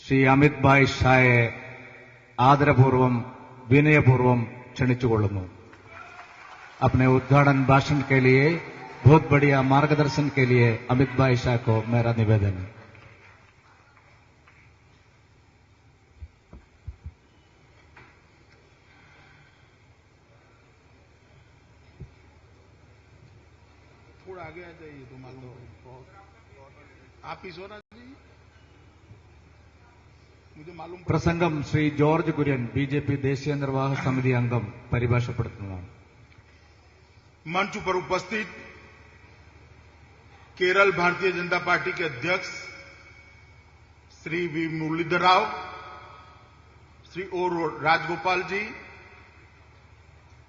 श्री अमित भाई ഷായെ आदरपूर्वम विनयपूर्वम क्षणिച്ചുകൊള്ളുന്നു। अपने उद्घाटन भाषण के लिए बहुत बढ़िया मार्गदर्शन के लिए अमित भाई शाह को मेरा निवेदन है। थोड़ा आगे आ जाइए तो मालूम आप ही सोना जी मुझे मालूम। प्रसंगम श्री जॉर्ज कुര്യन बीजेपी ദേശീയ നിർവാഹക സമിതി അംഗം പരിഭാഷപ്പെടുത്തുന്നതാണ്। मंच पर उपस्थित केरल भारतीय जनता पार्टी के अध्यक्ष Shri V Muralidhar Rao, Shri O Rajagopal ji,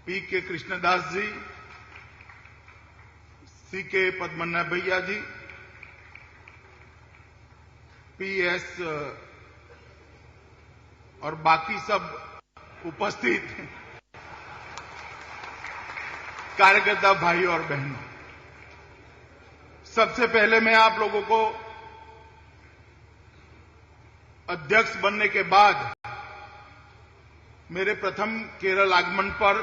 P K Krishnadas जी, सी के पद्मनाभ भैया जी, पीएस और बाकी सब उपस्थित कार्यकर्ता भाई और बहनों, सबसे पहले मैं आप लोगों को अध्यक्ष बनने के बाद मेरे प्रथम केरल आगमन पर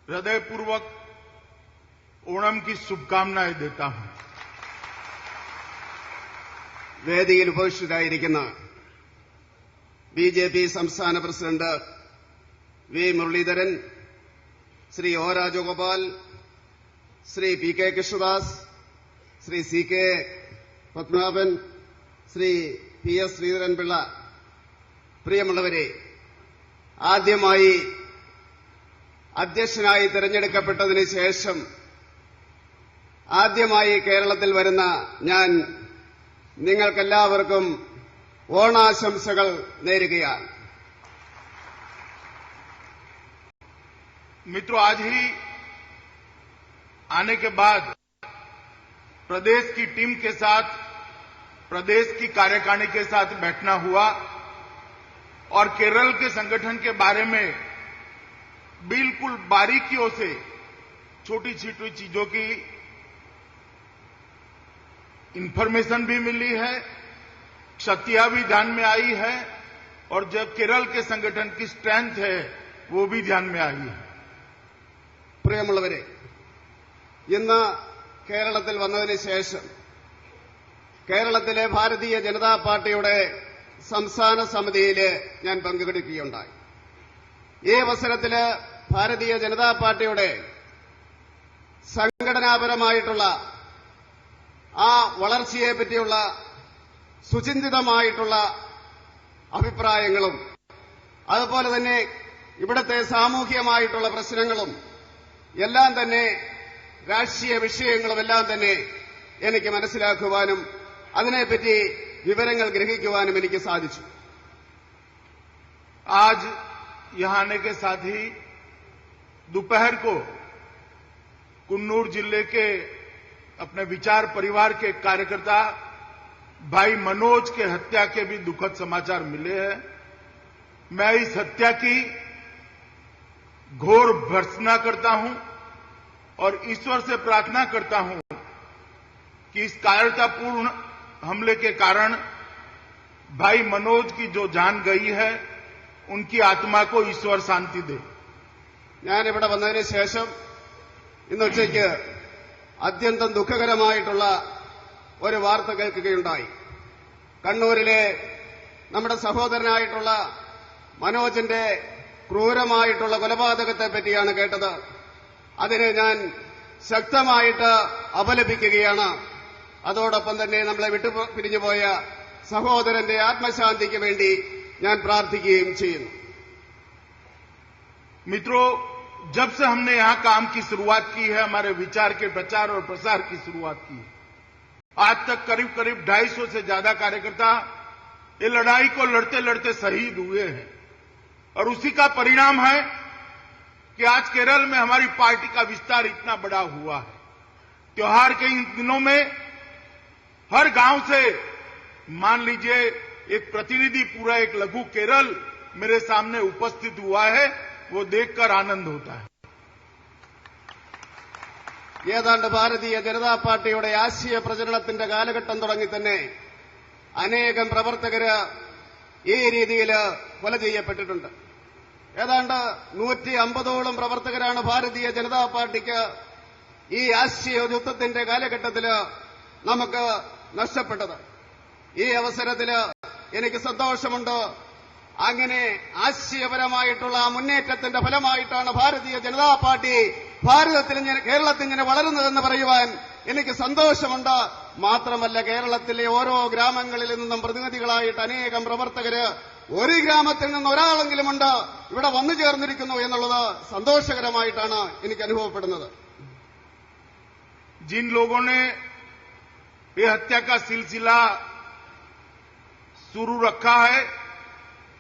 हृदयपूर्वक ओणम की शुभकामनाएं देता हूं। വേദിയിൽ ഉപവിഷ്ടരായിരിക്കുന്ന ബിജെപി സംസ്ഥാന president V Muraleedharan, Shri O Rajagopal, Shri P K Krishnadas, Shri C K Padmanabhan, Shri P S Sreedharan Pillai, പ്രിയമുള്ളവരെ, ആദ്യമായി അധ്യക്ഷനായി തെരഞ്ഞെടുക്കപ്പെട്ടതിന് ശേഷം ആദ്യമായി കേരളത്തിൽ വരുന്ന ഞാൻ നിങ്ങൾക്കെല്ലാവർക്കും ഓണാശംസകൾ നേരുകയാണ്। मित्रों, आज ही आने के बाद प्रदेश की टीम के साथ, प्रदेश की कार्यकारिणी के साथ बैठना हुआ और केरल के संगठन के बारे में बिल्कुल बारीकियों से छोटी छोटी चीजों की इंफॉर्मेशन भी मिली है, शक्तियां भी ध्यान में आई है और जब केरल के संगठन की स्ट्रेंथ है वो भी ध्यान में आई है। പ്രിയമുള്ളവരെ, ഇന്ന് കേരളത്തിൽ വന്നതിന് ശേഷം കേരളത്തിലെ ഭാരതീയ ജനതാ പാർട്ടിയുടെ സംസ്ഥാന സമിതിയിൽ ഞാൻ പങ്കെടുക്കുകയുണ്ടായി। ഈ അവസരത്തിൽ ഭാരതീയ ജനതാ പാർട്ടിയുടെ സംഘടനാപരമായിട്ടുള്ള ആ വളർച്ചയെപ്പറ്റിയുള്ള സുചിന്തിതമായിട്ടുള്ള അഭിപ്രായങ്ങളും അതുപോലെ തന്നെ ഇവിടുത്തെ സാമൂഹികമായിട്ടുള്ള പ്രശ്നങ്ങളും എല്ലാം തന്നെ രാഷ്ട്രീയ വിഷയങ്ങളുമെല്ലാം തന്നെ എനിക്ക് മനസ്സിലാക്കുവാനും അതിനെപ്പറ്റി വിവരങ്ങൾ ഗ്രഹിക്കുവാനും എനിക്ക് സാധിച്ചു। आज यहां आने के साथ ही दोपहर को कुन्नूर जिले के अपने विचार परिवार के कार्यकर्ता भाई मनोज के हत्या के भी दुखद समाचार मिले हैं। मैं इस हत्या की घोर भर्त्सना करता हूं और ईश्वर से प्रार्थना करता हूं कि इस कायरतापूर्ण हमले के कारण भाई मनोज की जो जान गई है उनकी आत्मा को ईश्वर शांति दे। ഞാനിവിടെ വന്നതിന് ശേഷം ഇന്നുച്ചയ്ക്ക് അത്യന്തം ദുഃഖകരമായിട്ടുള്ള ഒരു വാർത്ത കേൾക്കുകയുണ്ടായി। കണ്ണൂരിലെ നമ്മുടെ സഹോദരനായിട്ടുള്ള മനോജിന്റെ ക്രൂരമായിട്ടുള്ള കൊലപാതകത്തെ പറ്റിയാണ് കേട്ടത്। അതിനെ ഞാൻ ശക്തമായിട്ട് അപലപിക്കുകയാണ്। അതോടൊപ്പം തന്നെ നമ്മളെ വിട്ടുപിരിഞ്ഞുപോയ സഹോദരന്റെ ആത്മശാന്തിക്ക് വേണ്ടി ഞാൻ പ്രാർത്ഥിക്കുകയും ചെയ്യുന്നു। मित्रों, जब से हमने यहां काम की शुरुआत की है, हमारे विचार के प्रचार और प्रसार की शुरुआत की है, आज तक करीब करीब 250 से ज्यादा कार्यकर्ता ये लड़ाई को लड़ते लड़ते शहीद हुए हैं और उसी का परिणाम है कि आज केरल में हमारी पार्टी का विस्तार इतना बड़ा हुआ है। त्योहार के इन दिनों में हर गांव से मान लीजिए एक प्रतिनिधि, पूरा एक लघु केरल मेरे सामने उपस्थित हुआ है, वो देखकर आनंद होता है। ഏതാണ്ട് ഭാരതീയ ജനതാ പാർട്ടിയുടെ ആശയ പ്രചരണത്തിന്റെ കാലഘട്ടം തുടങ്ങി തന്നെ അനേകം പ്രവർത്തകര് ഈ രീതിയിൽ കൊല ചെയ്യപ്പെട്ടിട്ടുണ്ട്. ഏതാണ്ട് 150ഓളം പ്രവർത്തകരാണ് ഭാരതീയ ജനതാ പാർട്ടിക്ക് ഈ ആശയ യുദ്ധത്തിന്റെ കാലഘട്ടത്തിൽ നമുക്ക് നഷ്ടപ്പെട്ടത്. ഈ അവസരത്തിൽ എനിക്ക് സന്തോഷമുണ്ട്. അങ്ങനെ ആശയപരമായിട്ടുള്ള മുന്നേറ്റത്തിന്റെ ഫലമായിട്ടാണ് ഭാരതീയ ജനതാ പാർട്ടി കേരളത്തിൽ ഇങ്ങനെ വളരുന്നതെന്ന് പറയുവാൻ എനിക്ക് സന്തോഷമുണ്ട്. മാത്രമല്ല, കേരളത്തിലെ ഓരോ ഗ്രാമങ്ങളിൽ നിന്നും പ്രതിനിധികളായിട്ട് അനേകം പ്രവർത്തകര് ഒരു ഗ്രാമത്തിൽ നിന്ന് ഒരാളെങ്കിലുമുണ്ട് ഇവിടെ വന്നു ചേർന്നിരിക്കുന്നു എന്നുള്ളത് സന്തോഷകരമായിട്ടാണ് എനിക്ക് അനുഭവപ്പെടുന്നത്. जिन लोगों ने ये हत्या का सिलसिला शुरू रखा है,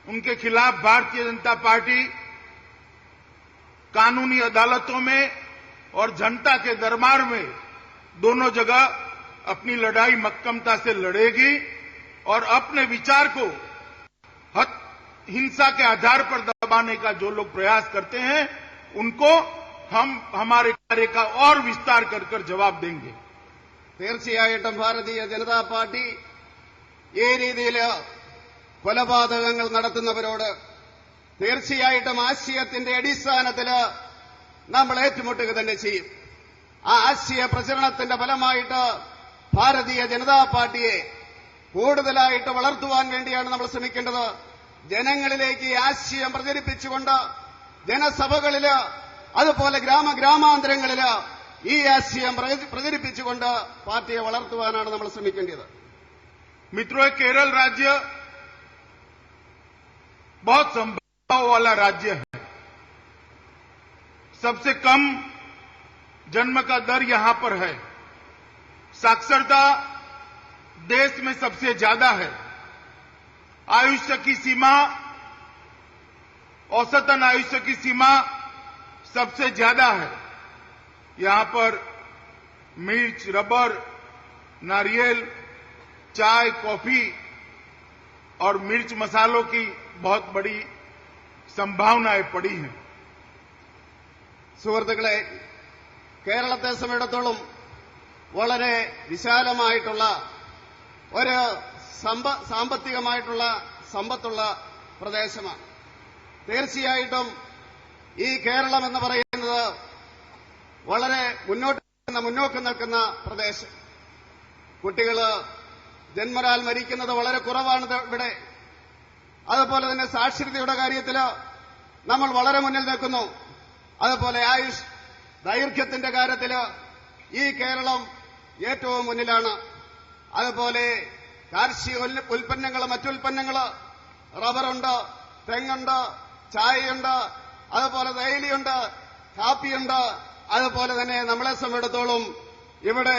उनके खिलाफ भारतीय जनता पार्टी कानूनी अदालतों में और जनता के दरबार में दोनों जगह अपनी लड़ाई मक्कमता से लड़ेगी और अपने विचार को हिंसा के आधार पर दबाने का जो लोग प्रयास करते हैं उनको हम हमारे कार्य का और विस्तार कर जवाब देंगे. തീർച്ചയായിട്ടും ഭാരതീയ ജനതാ പാർട്ടി ഈ രീതിയിൽ കൊലപാതകങ്ങൾ നടത്തുന്നവരോട് തീർച്ചയായിട്ടും ആശയത്തിന്റെ അടിസ്ഥാനത്തിൽ നമ്മൾ ഏറ്റുമുട്ടുക തന്നെ ചെയ്യും. ആ ആശയ പ്രചരണത്തിന്റെ ഫലമായിട്ട് ഭാരതീയ ജനതാ പാർട്ടിയെ കൂടുതലായിട്ട് വളർത്തുവാൻ വേണ്ടിയാണ് നമ്മൾ ശ്രമിക്കേണ്ടത്. ജനങ്ങളിലേക്ക് ഈ ആശയം പ്രചരിപ്പിച്ചുകൊണ്ട് ജനസഭകളില് അതുപോലെ ഗ്രാമാന്തരങ്ങളില് ഈ ആശയം പ്രചരിപ്പിച്ചുകൊണ്ട് പാർട്ടിയെ വളർത്തുവാനാണ് നമ്മൾ ശ്രമിക്കേണ്ടത്. मित्रों, केरल राज्य बहुत संभावना वाला राज्य है. सबसे कम जन्म का दर यहां पर है. साक्षरता देश में सबसे ज्यादा है. आयुष्य की सीमा, औसतन आयुष्य की सीमा सबसे ज्यादा है. यहां पर मिर्च, रबर, नारियल, चाय, कॉफी और मिर्च मसालों की बहुत बड़ी संभावनाएं पड़ी हैं. സുഹൃത്തുക്കളെ, കേരളത്തെ സംബന്ധിച്ചിടത്തോളം വളരെ വിശാലമായിട്ടുള്ള ഒരു സാമ്പത്തികമായിട്ടുള്ള സമ്പത്തുള്ള പ്രദേശമാണ്. തീർച്ചയായിട്ടും ഈ കേരളം എന്ന് പറയുന്നത് വളരെ മുന്നോക്കം നിൽക്കുന്ന പ്രദേശം. കുട്ടികള് ജന്മനാൽ മരിക്കുന്നത് വളരെ കുറവാണ് ഇവിടെ. അതുപോലെ തന്നെ സാക്ഷരതയുടെ കാര്യത്തിൽ നമ്മൾ വളരെ മുന്നിൽ നിൽക്കുന്നു. അതുപോലെ ആയുഷ് ദൈർഘ്യത്തിന്റെ കാര്യത്തിൽ ഈ കേരളം ഏറ്റവും മുന്നിലാണ്. അതുപോലെ കാർഷിക ഉൽപ്പന്നങ്ങൾ, മറ്റുൽപ്പന്നങ്ങൾ, റബ്ബറുണ്ട്, തെങ്ങുണ്ട്, ചായയുണ്ട്, അതുപോലെ തേയിലയുണ്ട്, കാപ്പിയുണ്ട്. അതുപോലെ തന്നെ നമ്മളെ സംബന്ധിച്ചിടത്തോളം ഇവിടെ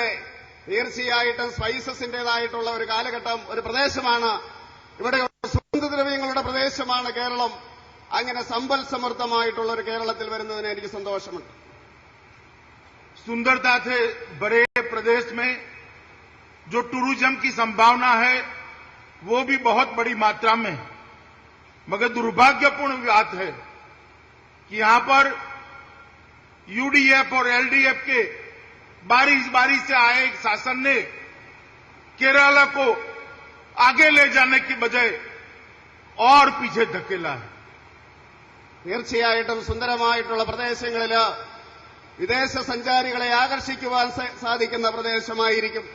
തീർച്ചയായിട്ടും സ്പൈസസിന്റേതായിട്ടുള്ള ഒരു കാലഘട്ടം, ഒരു പ്രദേശമാണ്. ഇവിടെ സുഗന്ധദ്രവ്യങ്ങളുടെ പ്രദേശമാണ് കേരളം. അങ്ങനെ സമ്പൽ സമൃദ്ധമായിട്ടുള്ള ഒരു കേരളത്തിൽ വരുന്നതിന് എനിക്ക് സന്തോഷമുണ്ട്. सुंदरता से बड़े प्रदेश में जो टूरिज्म की संभावना है वो भी बहुत बड़ी मात्रा में है. मगर दुर्भाग्यपूर्ण बात है कि यहां पर यूडीएफ और एलडीएफ के बारी से आए एक शासन ने केरला को आगे ले जाने की बजाय और पीछे धकेला है. തീർച്ചയായിട്ടും സുന്ദരമായിട്ടുള്ള പ്രദേശങ്ങളിൽ വിദേശ സഞ്ചാരികളെ ആകർഷിക്കുവാൻ സാധിക്കുന്ന പ്രദേശമായിരിക്കും.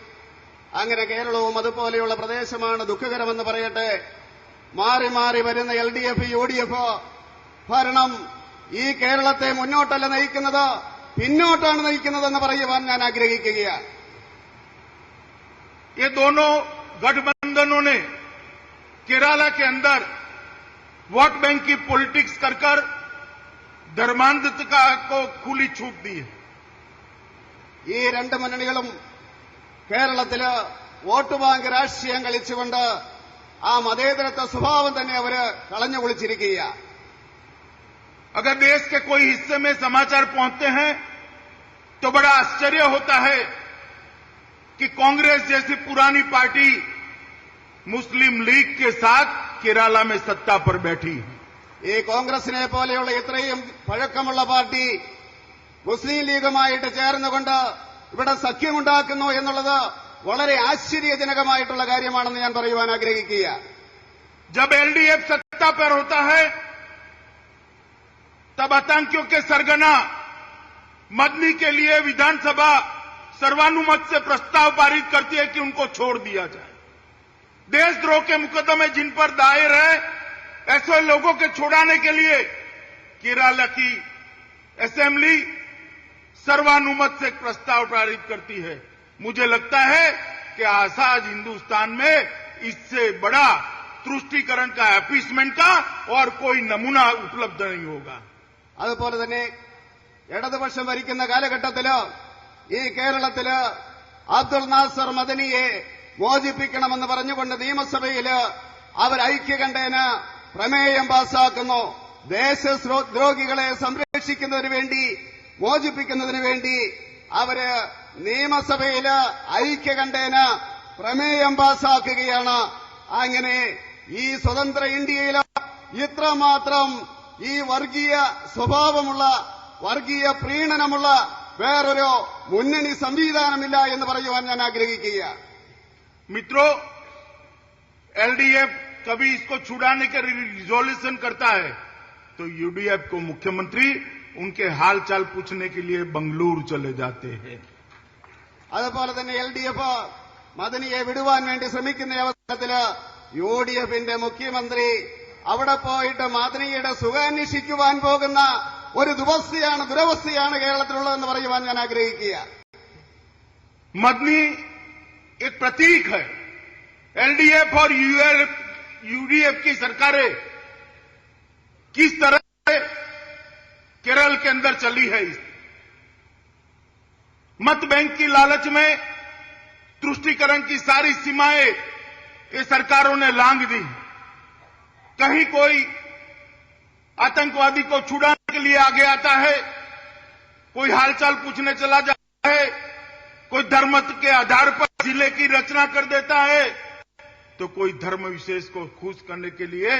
അങ്ങനെ കേരളവും അതുപോലെയുള്ള പ്രദേശമാണ്. ദുഃഖകരമെന്ന് പറയട്ടെ, മാറി മാറി വരുന്ന LDF, UDF ഭരണം ഈ കേരളത്തെ മുന്നോട്ടല്ല നയിക്കുന്നത്, പിന്നോട്ടാണ് നയിക്കുന്നതെന്ന് പറയുവാൻ ഞാൻ ആഗ്രഹിക്കുകയാണ്. ये दोनों गठबंधनों ने केरला के अंदर वोट बैंक की पॉलिटिक्स कर धर्मांधता को खुली छूट दी है. ഈ രണ്ട് മുന്നണികളും കേരളത്തില് വോട്ട് ബാങ്ക് രാഷ്ട്രീയം കളിച്ചുകൊണ്ട് ആ മതേതരത്വ സ്വഭാവം തന്നെ അവര് കളഞ്ഞു കുളിച്ചിരിക്കുകയാണ്. अगर देश के कोई हिस्से में समाचार पहुंचते हैं तो बड़ा आश्चर्य होता है कि कांग्रेस जैसी पुरानी पार्टी मुस्लिम लीग के साथ केरला में सत्ता पर बैठी है. ഈ കോൺഗ്രസിനെ പോലെയുള്ള ഇത്രയും പഴക്കമുള്ള പാർട്ടി മുസ്ലിം ലീഗുമായിട്ട് ചേർന്നുകൊണ്ട് ഇവിടെ സഖ്യമുണ്ടാക്കുന്നു എന്നുള്ളത് വളരെ ആശ്ചര്യജനകമായിട്ടുള്ള കാര്യമാണെന്ന് ഞാൻ പറയുവാൻ ആഗ്രഹിക്കുക. जब एलडीएफ सत्ता पर होता है तब आतंकियों के सरगना मदनी के लिए विधानसभा सर्वानुमत से प्रस्ताव पारित करती है कि उनको छोड़ दिया जाए. देशद्रोह के मुकदमे जिन पर दायर है ऐसे लोगों के छुड़ाने के लिए केरला की असेंबली सर्वानुमत से एक प्रस्ताव पारित करती है. मुझे लगता है कि आजाद हिंदुस्तान में इससे बड़ा तुष्टीकरण का अपीसमेंट का और कोई नमूना उपलब्ध नहीं होगा. അതുപോലെ തന്നെ ഇടതുപക്ഷം ഭരിക്കുന്ന കാലഘട്ടത്തില് ഈ കേരളത്തില് അബ്ദുൾ നാസർ മദനിയെ മോചിപ്പിക്കണമെന്ന് പറഞ്ഞുകൊണ്ട് നിയമസഭയില് അവർ ഐക്യകണ്ഠേന പ്രമേയം പാസാക്കുന്നു. ദേശദ്രോഹികളെ സംരക്ഷിക്കുന്നതിന് വേണ്ടി മോചിപ്പിക്കുന്നതിന് വേണ്ടി അവര് നിയമസഭയില് ഐക്യകണ്ഠേന പ്രമേയം പാസാക്കുകയാണ്. അങ്ങനെ ഈ സ്വതന്ത്ര ഇന്ത്യയിൽ ഇത്രമാത്രം ഈ വർഗീയ സ്വഭാവമുള്ള വർഗീയ പ്രീണനമുള്ള വേറൊരു മുന്നണി സംവിധാനമില്ല എന്ന് പറയുവാൻ ഞാൻ ആഗ്രഹിക്കുക. मित्रों, एलडीएफ कभी इसको छुड़ाने के रिजोल्यूशन करता है तो यूडीएफ को मुख्यमंत्री उनके हालचाल पूछने के लिए बंगलुरु चले जाते हैं. അതുപോലെ തന്നെ എൽഡിഎഫ് മദനിയെ വിടുവാൻ വേണ്ടി ശ്രമിക്കുന്ന അവസരത്തില് യുഡിഎഫിന്റെ മുഖ്യമന്ത്രി അവിടെ പോയിട്ട് മദനിയുടെ സുഖാന്വേഷിക്കുവാൻ പോകുന്ന ഒരു ദുരവസ്ഥയാണ് കേരളത്തിലുള്ളതെന്ന് പറയുവാൻ ഞാൻ ആഗ്രഹിക്കുക. मदनी एक प्रतीक है. एलडीएफ और यूडीएफ की सरकारें किस तरह केरल के अंदर चली है. मत बैंक की लालच में तुष्टीकरण की सारी सीमाएं ये सरकारों ने लांघ दी. कहीं कोई आतंकवादी को छुड़ाने के लिए आगे आता है, कोई हालचाल पूछने चला जाता है, कोई धर्म के आधार पर जिले की रचना कर देता है, तो कोई धर्म विशेष को खुश करने के लिए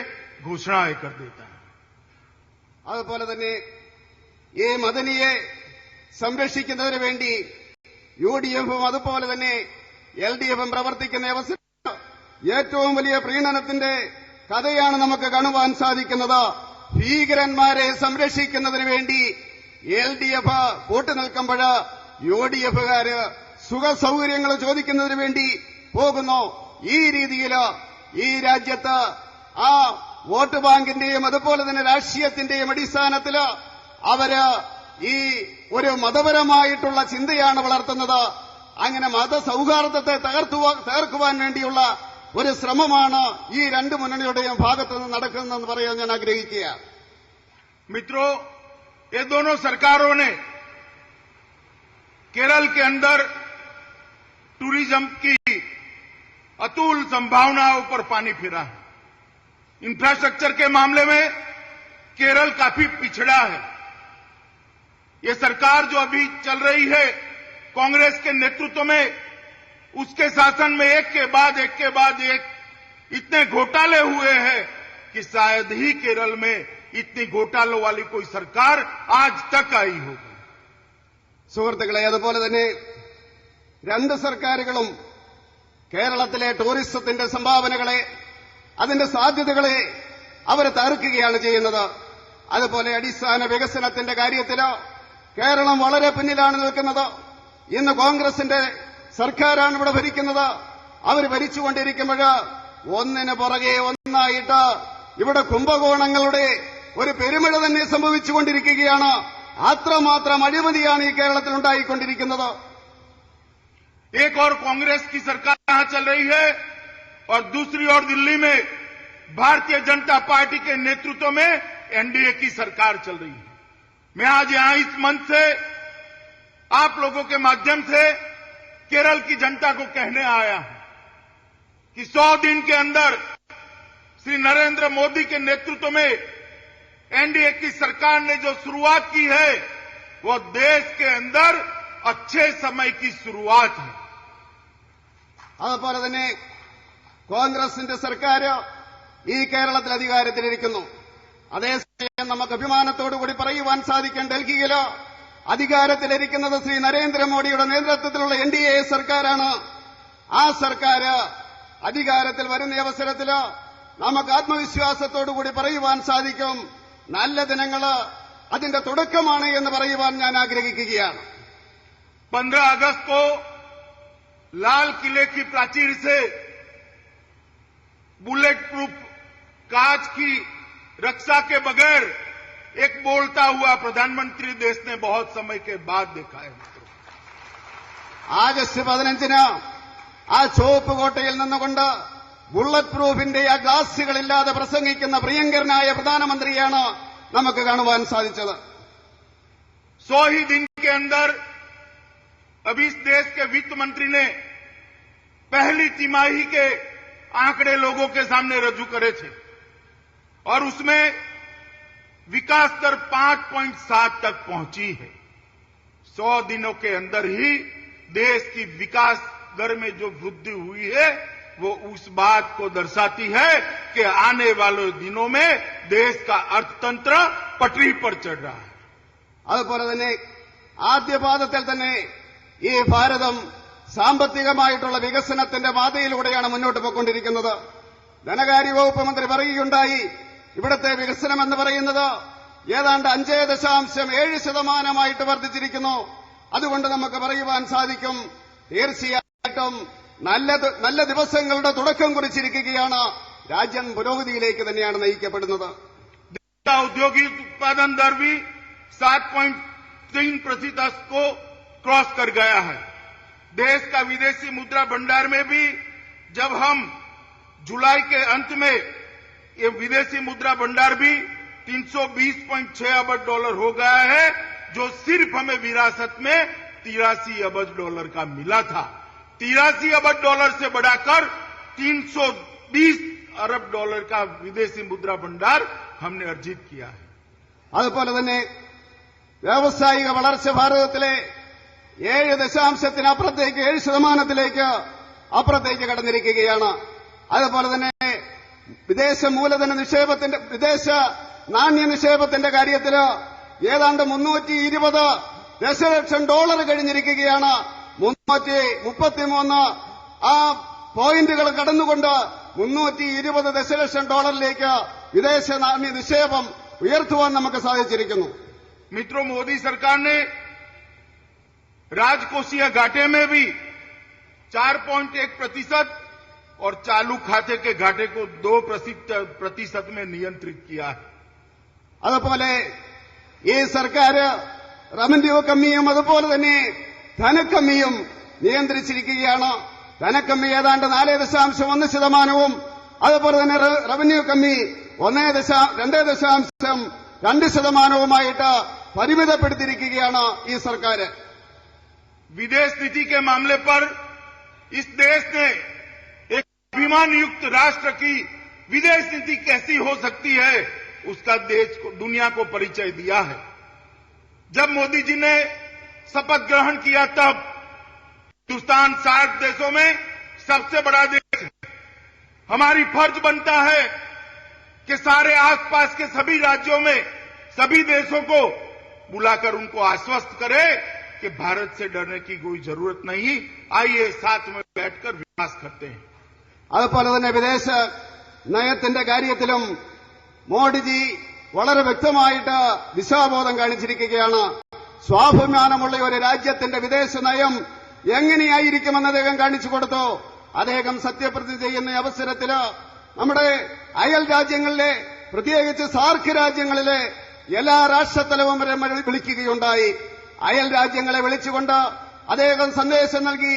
घोषणाएं कर देता है. അതുപോലെ തന്നെ ഈ മദനിയെ സംരക്ഷിക്കുന്നതിന് വേണ്ടി യുഡിഎഫും അതുപോലെ തന്നെ എൽഡിഎഫും പ്രവർത്തിക്കുന്ന അവസരം ഏറ്റവും വലിയ പ്രീണനത്തിന്റെ കഥയാണ് നമുക്ക് കാണുവാൻ സാധിക്കുന്നത്. ഭീകരന്മാരെ സംരക്ഷിക്കുന്നതിന് വേണ്ടി എൽഡിഎഫ് കൂട്ടുനിൽക്കുമ്പോൾ യുഡിഎഫുകാര് സുഖസൌകര്യങ്ങൾ ചോദിക്കുന്നതിന് വേണ്ടി പോകുന്നു. ഈ രീതിയിൽ ഈ രാജ്യത്ത് ആ വോട്ട് ബാങ്കിന്റെയും അതുപോലെ തന്നെ രാഷ്ട്രീയത്തിന്റെയും അടിസ്ഥാനത്തിൽ അവര് ഈ ഒരു മതപരമായിട്ടുള്ള ചിന്തയാണ് വളർത്തുന്നത്. അങ്ങനെ മതസൌഹാർദ്ദത്തെ തകർക്കുവാൻ വേണ്ടിയുള്ള ഒരു ശ്രമമാണ് ഈ രണ്ട് മുന്നണിയുടെയും ഭാഗത്തുനിന്ന് നടക്കുന്നതെന്ന് പറയാൻ ഞാൻ ആഗ്രഹിക്കുക. मित्रों, ये दोनों सरकारों ने केरल के अंदर टूरिज्म की अतुल संभावनाओं पर पानी फिरा है. इंफ्रास्ट्रक्चर के मामले में केरल काफी पिछड़ा है. ये सरकार जो अभी चल रही है कांग्रेस के नेतृत्व में, उसके शासन में एक के बाद एक इतने घोटाले हुए हैं कि शायद ही केरल में इतनी घोटालों वाली कोई सरकार आज तक आई होगी. സുഹൃത്തുക്കളെ, അതുപോലെ തന്നെ രണ്ട് സർക്കാരുകളും കേരളത്തിലെ ടൂറിസത്തിന്റെ സംഭാവനകളെ അതിന്റെ സാധ്യതകളെ അവർ തകർക്കുകയാണ് ചെയ്യുന്നത്. അതുപോലെ അടിസ്ഥാന വികസനത്തിന്റെ കാര്യത്തിലോ കേരളം വളരെ പിന്നിലാണ് നിൽക്കുന്നത്. ഇന്ന് കോൺഗ്രസിന്റെ സർക്കാരാണ് ഇവിടെ ഭരിക്കുന്നത്. അവർ ഭരിച്ചുകൊണ്ടിരിക്കുമ്പോൾ ഒന്നിന് പുറകെ ഒന്നായിട്ട് ഇവിടെ കുംഭകോണങ്ങളുടെ ഒരു പെരുമഴ തന്നെ സംഭവിച്ചുകൊണ്ടിരിക്കുകയാണ്. അത്രമാത്രം അഴിമതിയാണ് ഈ കേരളത്തിൽ ഉണ്ടായിക്കൊണ്ടിരിക്കുന്നത്. एक और कांग्रेस की सरकार यहां चल रही है और दूसरी ओर दिल्ली में भारतीय जनता पार्टी के नेतृत्व में एनडीए की सरकार चल रही है. मैं आज यहां इस मंच से आप लोगों के माध्यम से केरल की जनता को कहने आया हूं कि 100 दिन के अंदर श्री नरेंद्र मोदी के नेतृत्व में एनडीए की सरकार ने जो शुरुआत की है वो देश के अंदर अच्छे समय की शुरुआत है. അതുപോലെ തന്നെ കോൺഗ്രസിന്റെ സർക്കാർ ഈ കേരളത്തിൽ അധികാരത്തിലിരിക്കുന്നു. അതേസമയം നമുക്ക് അഭിമാനത്തോടുകൂടി പറയുവാൻ സാധിക്കും, ഡൽഹിയിലോ അധികാരത്തിലിരിക്കുന്നത് ശ്രീ നരേന്ദ്രമോദിയുടെ നേതൃത്വത്തിലുള്ള എൻഡിഎ സർക്കാരാണ്. ആ സർക്കാർ അധികാരത്തിൽ വരുന്ന അവസരത്തിൽ നമുക്ക് ആത്മവിശ്വാസത്തോടുകൂടി പറയുവാൻ സാധിക്കും, നല്ല ദിനങ്ങള് അതിന്റെ തുടക്കമാണ് എന്ന് പറയുവാൻ ഞാൻ ആഗ്രഹിക്കുകയാണ്. 15 अगस्त को लाल किले की प्राचीर से बुलेट प्रूफ कांच की रक्षा के बगैर एक बोलता हुआ प्रधानमंत्री देश ने बहुत समय के बाद देखा है. ആഗസ്റ്റ് 15-ന് ആ ചുവപ്പ് കോട്ടയിൽ നിന്നുകൊണ്ട് ബുള്ളറ്റ് പ്രൂഫിന്റെ ആ ഗ്ലാസുകളില്ലാതെ പ്രസംഗിക്കുന്ന പ്രിയങ്കരനായ പ്രധാനമന്ത്രിയാണ് നമുക്ക് കാണുവാൻ സാധിച്ചത്. 100 ही दिन के अंदर अभी इस देश के वित्त मंत्री ने पहली तिमाही के आंकड़े लोगों के सामने रजू करे थे और उसमें विकास दर 5.7 तक पहुंची है. 100 दिनों के अंदर ही देश की विकास दर में जो वृद्धि हुई है वो उस बात को दर्शाती है कि आने वाले दिनों में देश का अर्थतंत्र पटरी पर चढ़ रहा है. അതുപോലെ തന്നെ ആദ്യപാദത്തിൽ തന്നെ ഈ ഭാരതം സാമ്പത്തികമായിട്ടുള്ള വികസനത്തിന്റെ പാതയിലൂടെയാണ് മുന്നോട്ട് പോയിക്കൊണ്ടിരിക്കുന്നത്. ധനകാര്യ വകുപ്പ് മന്ത്രി പറയുകയുണ്ടായി, ഇവിടുത്തെ വികസനം എന്ന് പറയുന്നത് ഏതാണ്ട് 5.7% വർദ്ധിച്ചിരിക്കുന്നു. അതുകൊണ്ട് നമുക്ക് പറയുവാൻ സാധിക്കും, തീർച്ചയായിട്ടും നല്ല ദിവസങ്ങളുടെ തുടക്കം കുറിച്ചിരിക്കുകയാണ്. രാജ്യം പുരോഗതിയിലേക്ക് തന്നെയാണ് നയിക്കപ്പെടുന്നത്. औद्योगिक उत्पादन दर भी 7.3% को क्रॉस कर गया है. देश का विदेशी मुद्रा भंडार में भी जब हम जुलाई के अंत में ये विदेशी मुद्रा भंडार भी 320.6 अरब डॉलर हो गया है, जो सिर्फ हमें विरासत में 83 अरब डॉलर का मिला था. 83 अरब डॉलर से बढ़ाकर 320 अरब डॉलर का विदेशी मुद्रा भंडार हमने अर्जित किया है. അതുപോലെ തന്നെ വ്യാവസായിക വളർച്ച ഭാരതത്തിലെ 7.അപ്പുറത്തേക്ക് 7% അപ്പുറത്തേക്ക് കടന്നിരിക്കുകയാണ്. അതുപോലെ തന്നെ വിദേശ മൂലധന നിക്ഷേപത്തിന്റെ വിദേശ നാണ്യ നിക്ഷേപത്തിന്റെ കാര്യത്തിൽ ഏതാണ്ട് 320 ദശലക്ഷം ഡോളർ കഴിഞ്ഞിരിക്കുകയാണ്. 333 ആ പോയിന്റുകൾ കടന്നുകൊണ്ട് 320 ദശലക്ഷം ഡോളറിലേക്ക് വിദേശ നാണ്യ നിക്ഷേപം ഉയർത്തുവാൻ നമുക്ക് സാധിച്ചിരിക്കുന്നു. मित्रों, मोदी सरकार ने राजकोषीय घाटे में भी 4.1% और चालू खाते के घाटे को 2% में नियंत्रित किया है. അതുപോലെ ഈ സർക്കാർ റവന്യൂ കമ്മിയും അതുപോലെ തന്നെ ധനക്കമ്മിയും നിയന്ത്രിച്ചിരിക്കുകയാണ്. ധനക്കമ്മി ഏതാണ്ട് 4.1%, അതുപോലെ തന്നെ റവന്യൂ കമ്മി 2.2% പരിമിതപ്പെടുത്തിയിരിക്കുകയാണ് ഈ സർക്കാർ. विदेश नीति के मामले पर इस देश ने एक अभिमान युक्त राष्ट्र की विदेश नीति कैसी हो सकती है उसका देश को दुनिया को परिचय दिया है. जब मोदी जी ने शपथ ग्रहण किया तब हिंदुस्तान 60 देशों में सबसे बड़ा देश है. हमारी फर्ज बनता है कि सारे आसपास के सभी राज्यों में सभी देशों को बुलाकर उनको आश्वस्त करे कि भारत से डरने की कोई जरूरत नहीं, आइए साथ में बैठकर विकास करते हैं. അതുപോലെ തന്നെ വിദേശ നയത്തിന്റെ കാര്യത്തിലും മോഡിജി വളരെ വ്യക്തമായിട്ട് ദിശാബോധം കാണിച്ചിരിക്കുകയാണ്. സ്വാഭിമാനമുള്ള ഒരു രാജ്യത്തിന്റെ വിദേശ നയം എങ്ങനെയായിരിക്കുമെന്ന് അദ്ദേഹം കാണിച്ചു കൊടുത്തു. അദ്ദേഹം സത്യപ്രതിജ്ഞ ചെയ്യുന്ന അവസരത്തിൽ നമ്മുടെ അയൽ രാജ്യങ്ങളിലെ പ്രത്യേകിച്ച് സാർക്ക് രാജ്യങ്ങളിലെ എല്ലാ രാഷ്ട്രത്തലവും വരെ വിളിക്കുകയുണ്ടായി. അയൽ രാജ്യങ്ങളെ വിളിച്ചുകൊണ്ട് അദ്ദേഹം സന്ദേശം നൽകി,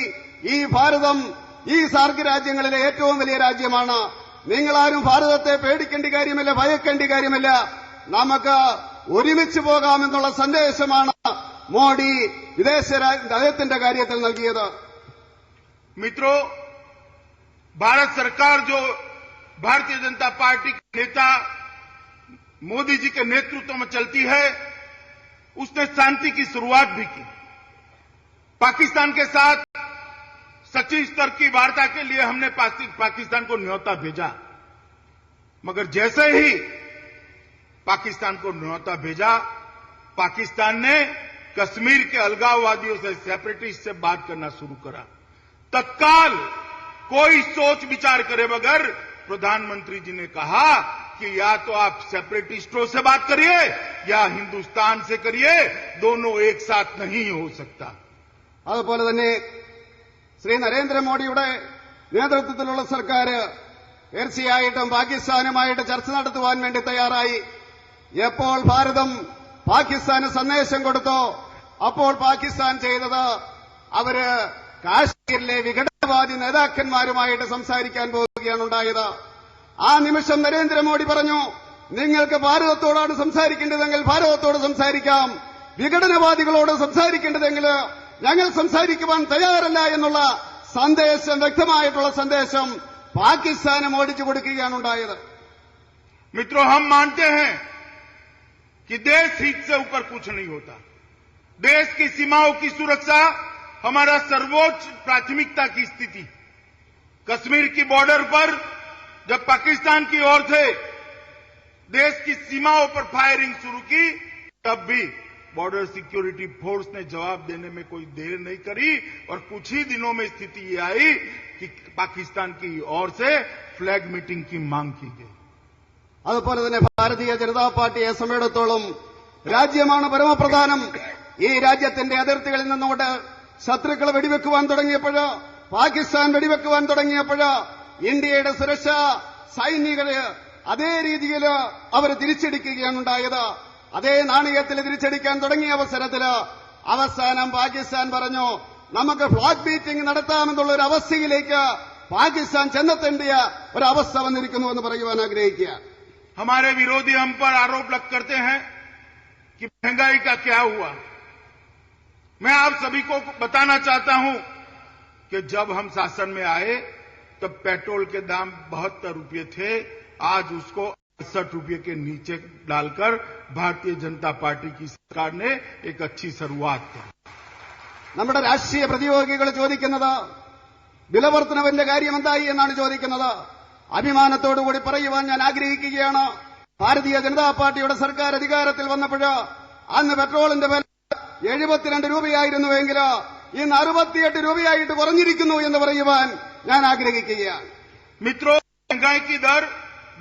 ഈ ഭാരതം ഈ സാർക്ക് രാജ്യങ്ങളിലെ ഏറ്റവും വലിയ രാജ്യമാണ്. നിങ്ങളാരും ഭാരതത്തെ പേടിക്കേണ്ട കാര്യമില്ല, ഭയക്കേണ്ട കാര്യമില്ല, നമുക്ക് ഒരുമിച്ച് പോകാമെന്നുള്ള സന്ദേശമാണ് മോഡി വിദേശ നയത്തിന്റെ കാര്യത്തിൽ നൽകിയത്. मित्रों, भारत सरकार जो भारतीय जनता पार्टी के नेता मोदी जी के नेतृत्व में चलती है, उसने शांति की शुरुआत भी की. पाकिस्तान के साथ सचिव स्तर की वार्ता के लिए हमने पाकिस्तान को न्योता भेजा, मगर जैसे ही पाकिस्तान को न्योता भेजा, पाकिस्तान ने कश्मीर के अलगाववादियों से, सेपरेटिस्ट से बात करना शुरू करा. तत्काल कोई सोच विचार करे बगैर प्रधानमंत्री जी ने कहा कि या तो आप सेपरेटिस्टों से बात करिए या हिंदुस्तान से करिए, दोनों एक साथ नहीं हो सकता। അതുപോലെ തന്നെ ശ്രീ നരേന്ദ്രമോദിയുടെ നേതൃത്വത്തിലുള്ള സർക്കാർ തീർച്ചയായിട്ടും പാകിസ്ഥാനുമായിട്ട് ചർച്ച നടത്തുവാൻ വേണ്ടി തയ്യാറായി. എപ്പോൾ ഭാരതം പാകിസ്ഥാന് സന്ദേശം കൊടുത്തോ അപ്പോൾ പാകിസ്ഥാൻ ചെയ്തത് അവര് കാശ്മീരിലെ വിഘടനവാദി നേതാക്കന്മാരുമായിട്ട് സംസാരിക്കാൻ പോവുകയാണ് ഉണ്ടായത്. ആ നിമിഷം നരേന്ദ്രമോദി പറഞ്ഞു, നിങ്ങൾക്ക് ഭാരതത്തോടാണ് സംസാരിക്കേണ്ടതെങ്കിൽ ഭാരതത്തോട് സംസാരിക്കാം, വിഘടനവാദികളോട് സംസാരിക്കേണ്ടതെങ്കിൽ ഞങ്ങൾ സംസാരിക്കുവാൻ തയ്യാറല്ല എന്നുള്ള സന്ദേശം, വ്യക്തമായിട്ടുള്ള സന്ദേശം പാകിസ്ഥാന് ഓടിച്ചു കൊടുക്കുകയാണ് ഉണ്ടായത്. मित्रों, हम मानते हैं कि देश हित से ऊपर कुछ नहीं होता। देश की सीमाओं की सुरक्षा हमारा सर्वोच्च प्राथमिकता की स्थिति। कश्मीर की बॉर्डर पर जब पाकिस्तान की ओर से देश की सीमाओं पर फायरिंग शुरू की, तब भी बॉर्डर सिक्योरिटी फोर्स ने जवाब देने में कोई देर नहीं करी और कुछ ही दिनों में स्थिति ये आई कि पाकिस्तान की ओर से फ्लैग मीटिंग की मांग की गई। അതുപോലെ തന്നെ ഭാരതീയ ജനതാ പാർട്ടിയെ സംബന്ധിച്ചിടത്തോളം രാജ്യമാണ് പരമപ്രധാനം. ഈ രാജ്യത്തിന്റെ അതിർത്തികളിൽ നിന്നുകൊണ്ട് ശത്രുക്കൾ വെടിവെക്കുവാൻ തുടങ്ങിയപ്പോൾ, പാകിസ്ഥാൻ വെടിവെക്കുവാൻ തുടങ്ങിയപ്പോൾ ഇന്ത്യയുടെ സുരക്ഷാ സൈനികര് അതേ രീതിയിൽ അവർ തിരിച്ചടിക്കുകയാണ് ഉണ്ടായത്. അതേ നാണയത്തിൽ തിരിച്ചടിക്കാൻ തുടങ്ങിയ അവസരത്തിൽ അവസാനം പാകിസ്ഥാൻ പറഞ്ഞു, നമുക്ക് ഫ്ലാഗ് ബീറ്റിംഗ് നടത്താമെന്നുള്ള ഒരു അവസ്ഥയിലേക്ക് പാകിസ്ഥാൻ ചെന്നെത്തേണ്ടിയ ഒരവസ്ഥ വന്നിരിക്കുന്നുവെന്ന് പറയുവാൻ ആഗ്രഹിക്കുക. हमारे विरोधी हम पर आरोप करते हैं कि महंगाई का क्या हुआ। मैं आप सभी को बताना चाहता हूं कि जब हम शासन में आए तब पेट्रोल के दाम 72 रुपये थे, आज उसको 68 रुपये के नीचे डालकर भारतीय जनता पार्टी की सरकार ने एक अच्छी शुरुआत की। നമ്മുടെ രാഷ്ട്രീയ പ്രതിയോഗികൾ ചോദിക്കുന്നത് വിലവർദ്ധനവിന്റെ കാര്യം എന്തായി എന്നാണ് ചോദിക്കുന്നത്. അഭിമാനത്തോടുകൂടി പറയുവാൻ ഞാൻ ആഗ്രഹിക്കുകയാണ്, ഭാരതീയ ജനതാ പാർട്ടിയുടെ സർക്കാർ അധികാരത്തിൽ വന്നപ്പോൾ അന്ന് പെട്രോളിന്റെ വില 72 രൂപയായിരുന്നുവെങ്കിൽ ഇന്ന് 68 രൂപയായിട്ട് കുറഞ്ഞിരിക്കുന്നു എന്ന് പറയുവാൻ ഞാൻ ആഗ്രഹിക്കുകയാണ്. मित्रों, महंगाई की दर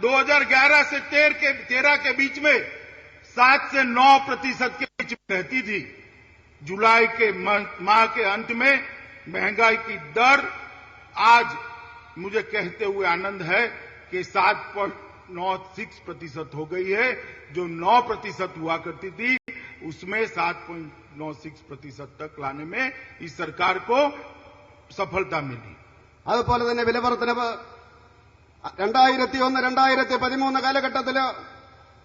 2011 से 13 के बीच में 7 से 9% के बीच में रहती थी। जुलाई के माह के अंत में महंगाई की दर आज मुझे कहते हुए आनंद है कि 7.96% हो गई है। जो 9% हुआ करती थी उसमें 7.96% तक लाने में इस सरकार को सफलता मिली। അതുപോലെ തന്നെ വിലവർദ്ധനവ് 2001-2013 കാലഘട്ടത്തിൽ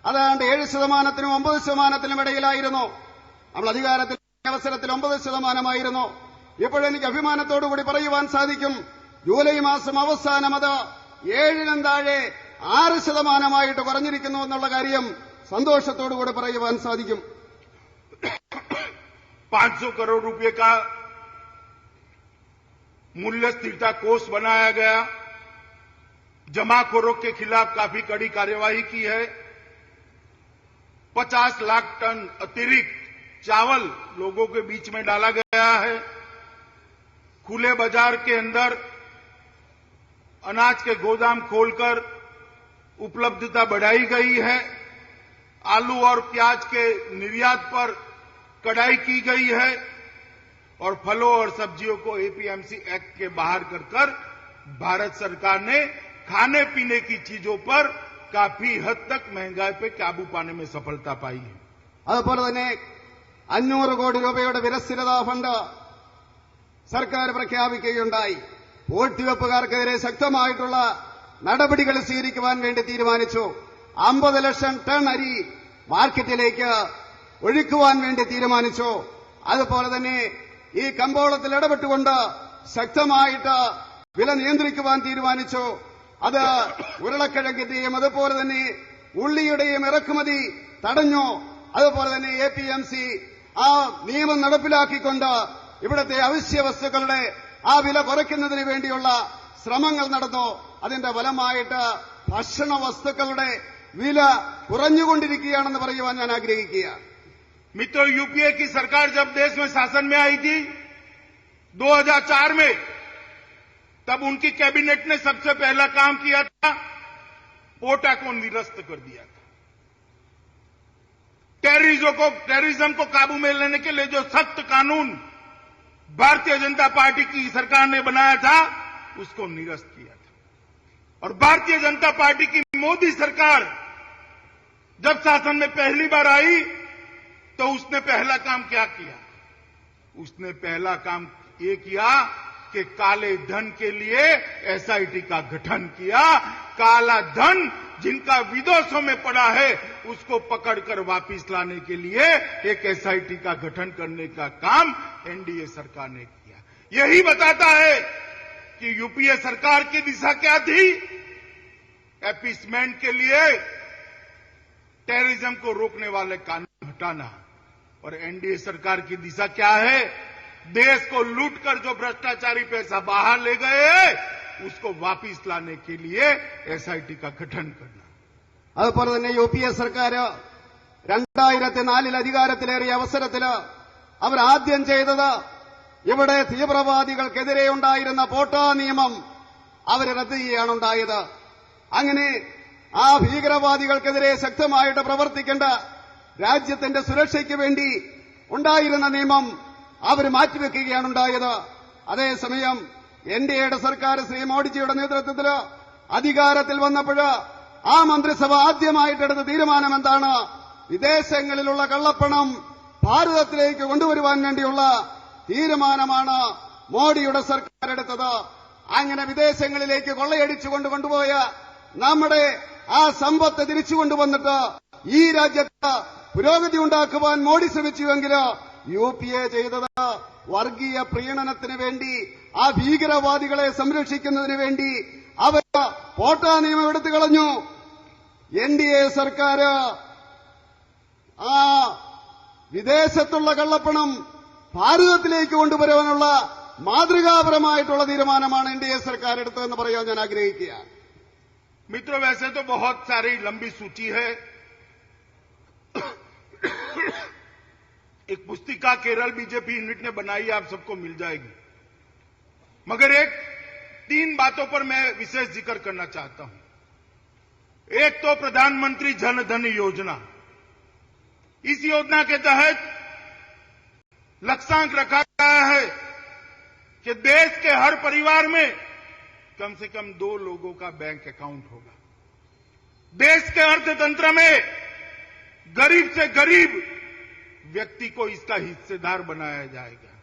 അതാണ്ട് 7%-നും 9%-നും ഇടയിലായിരുന്നു. നമ്മൾ അധികാരത്തിൽ അവസരത്തിൽ 9%-ആയിരുന്നു. ഇപ്പോഴെനിക്ക് അഭിമാനത്തോടുകൂടി പറയുവാൻ സാധിക്കും, ജൂലൈ മാസം അവസാനം അത് 7-നും താഴെ 6%-ആയിട്ട് കുറഞ്ഞിരിക്കുന്നു എന്നുള്ള കാര്യം സന്തോഷത്തോടുകൂടി പറയുവാൻ സാധിക്കും. 500 करोड़ रुपए का मूल्य स्थिरता कोष बनाया गया। जमाखोरों के खिलाफ काफी कड़ी कार्यवाही की है। 50 लाख टन अतिरिक्त चावल लोगों के बीच में डाला गया है। खुले बाजार के अंदर अनाज के गोदाम खोलकर उपलब्धता बढ़ाई गई है। आलू और प्याज के निर्यात पर कड़ाई की गई है और फलों और सब्जियों को एपीएमसी एक्ट के बाहर कर भारत सरकार ने खाने पीने की चीजों पर काफी हद तक महंगाई पे काबू पाने में सफलता पाई है। അതുപോലെ തന്നെ 500 കോടി രൂപയുടെ വിരസ്ഥിരതാ ഫണ്ട് സർക്കാർ പ്രഖ്യാപിക്കുകയുണ്ടായി. പൂഴ്ത്തിവെപ്പുകാർക്കെതിരെ ശക്തമായിട്ടുള്ള നടപടികൾ സ്വീകരിക്കുവാൻ വേണ്ടി തീരുമാനിച്ചു. 50 ലക്ഷം ടൺ അരി മാർക്കറ്റിലേക്ക് ഒഴുക്കുവാൻ വേണ്ടി തീരുമാനിച്ചു. അതുപോലെ തന്നെ ഈ കമ്പോളത്തിൽ ഇടപെട്ടുകൊണ്ട് ശക്തമായിട്ട് വില നിയന്ത്രിക്കുവാൻ തീരുമാനിച്ചു. അത് ഉരുളക്കിഴങ്ങിന്റെയും അതുപോലെ തന്നെ ഉള്ളിയുടെയും ഇറക്കുമതി തടഞ്ഞു. അതുപോലെ തന്നെ എപിഎംസി ആ നിയമം നടപ്പിലാക്കിക്കൊണ്ട് ഇവിടുത്തെ അവശ്യ വസ്തുക്കളുടെ ആ വില കുറയ്ക്കുന്നതിന് വേണ്ടിയുള്ള ശ്രമങ്ങൾ നടന്നു. അതിന്റെ ഫലമായിട്ട് ഭക്ഷണ വസ്തുക്കളുടെ വില കുറഞ്ഞുകൊണ്ടിരിക്കുകയാണെന്ന് പറയുവാൻ ഞാൻ ആഗ്രഹിക്കുകയാണ്. मित्रों, यूपीए की सरकार जब देश में शासन में आई थी 2004 में तब उनकी कैबिनेट ने सबसे पहला काम किया था, पोटा को निरस्त कर दिया था। टेररिज्म को काबू में लेने के लिए जो सख्त कानून भारतीय जनता पार्टी की सरकार ने बनाया था, उसको निरस्त किया था। और भारतीय जनता पार्टी की मोदी सरकार जब शासन में पहली बार आई तो उसने पहला काम क्या किया? उसने पहला काम ये किया कि काले धन के लिए एसआईटी का गठन किया। काला धन जिनका विदेशों में पड़ा है, उसको पकड़कर वापस लाने के लिए एक एसआईटी का गठन करने का काम एनडीए सरकार ने किया। यही बताता है कि यूपीए सरकार की दिशा क्या थी? एपीसमेंट के लिए टेररिज्म को रोकने वाले कानून हटाना। और एनडीए सरकार की दिशा क्या है? देश को लूटकर जो भ्रष्टाचारी पैसा बाहर ले गए, उसको वापस लाने के लिए एसआईटी का गठन करना। അതുപോലെ തന്നെ യുപിഎ സർക്കാർ 2004 അധികാരത്തിലേറിയ അവസരത്തിൽ അവർ ആദ്യം ചെയ്തത് ഇവിടെ തീവ്രവാദികൾക്കെതിരെ ഉണ്ടായിരുന്ന പോട്ടാ നിയമം അവർ റദ്ദ് ചെയ്യുകയാണ് ഉണ്ടായത്. അങ്ങനെ ആ ഭീകരവാദികൾക്കെതിരെ ശക്തമായിട്ട് പ്രവർത്തിക്കേണ്ട രാജ്യത്തിന്റെ സുരക്ഷയ്ക്ക് വേണ്ടി ഉണ്ടായിരുന്ന നിയമം അവർ മാറ്റിവെക്കുകയാണ് ഉണ്ടായത്. അതേസമയം എൻഡിഎയുടെ സർക്കാർ ശ്രീ മോഡിജിയുടെ നേതൃത്വത്തിൽ അധികാരത്തിൽ വന്നപ്പോൾ ആ മന്ത്രിസഭ ആദ്യമായിട്ടെടുത്ത തീരുമാനം എന്താണ്? വിദേശങ്ങളിലുള്ള കള്ളപ്പണം ഭാരതത്തിലേക്ക് കൊണ്ടുവരുവാൻ വേണ്ടിയുള്ള തീരുമാനമാണ് മോഡിയുടെ സർക്കാർ എടുത്തത്. അങ്ങനെ വിദേശങ്ങളിലേക്ക് കൊള്ളയടിച്ചുകൊണ്ട് കൊണ്ടുപോയ നമ്മുടെ ആ സമ്പത്ത് തിരിച്ചു കൊണ്ടുവന്നിട്ട് ഈ രാജ്യത്ത് പുരോഗതി ഉണ്ടാക്കുവാൻ മോഡി ശ്രമിച്ചുവെങ്കിൽ യുപിഎ ചെയ്തത് വർഗീയ പ്രീണനത്തിന് വേണ്ടി, ആ ഭീകരവാദികളെ സംരക്ഷിക്കുന്നതിന് വേണ്ടി അവർ പോട്ടാ നിയമം എടുത്തു കളഞ്ഞു. എൻഡിഎ സർക്കാർ ആ വിദേശത്തുള്ള കള്ളപ്പണം ഭാരതത്തിലേക്ക് കൊണ്ടുവരുവാനുള്ള മാതൃകാപരമായിട്ടുള്ള തീരുമാനമാണ് എൻഡിഎ സർക്കാർ എടുത്തതെന്ന് പറയാൻ ഞാൻ ആഗ്രഹിക്കുകയാണ്. मित्रों, वैसे तो बहुत सारी लंबी सूची है। एक पुस्तिका केरल बीजेपी यूनिट ने बनाई है, आप सबको मिल जाएगी। मगर एक 3 बातों पर मैं विशेष जिक्र करना चाहता हूं। एक तो प्रधानमंत्री जन धन योजना। इस योजना के तहत लक्ष्यांक रखा गया है कि देश के हर परिवार में कम से कम 2 लोगों का बैंक अकाउंट होगा। देश के अर्थतंत्र में गरीब से गरीब व्यक्ति को इसका हिस्सेदार बनाया जाएगा।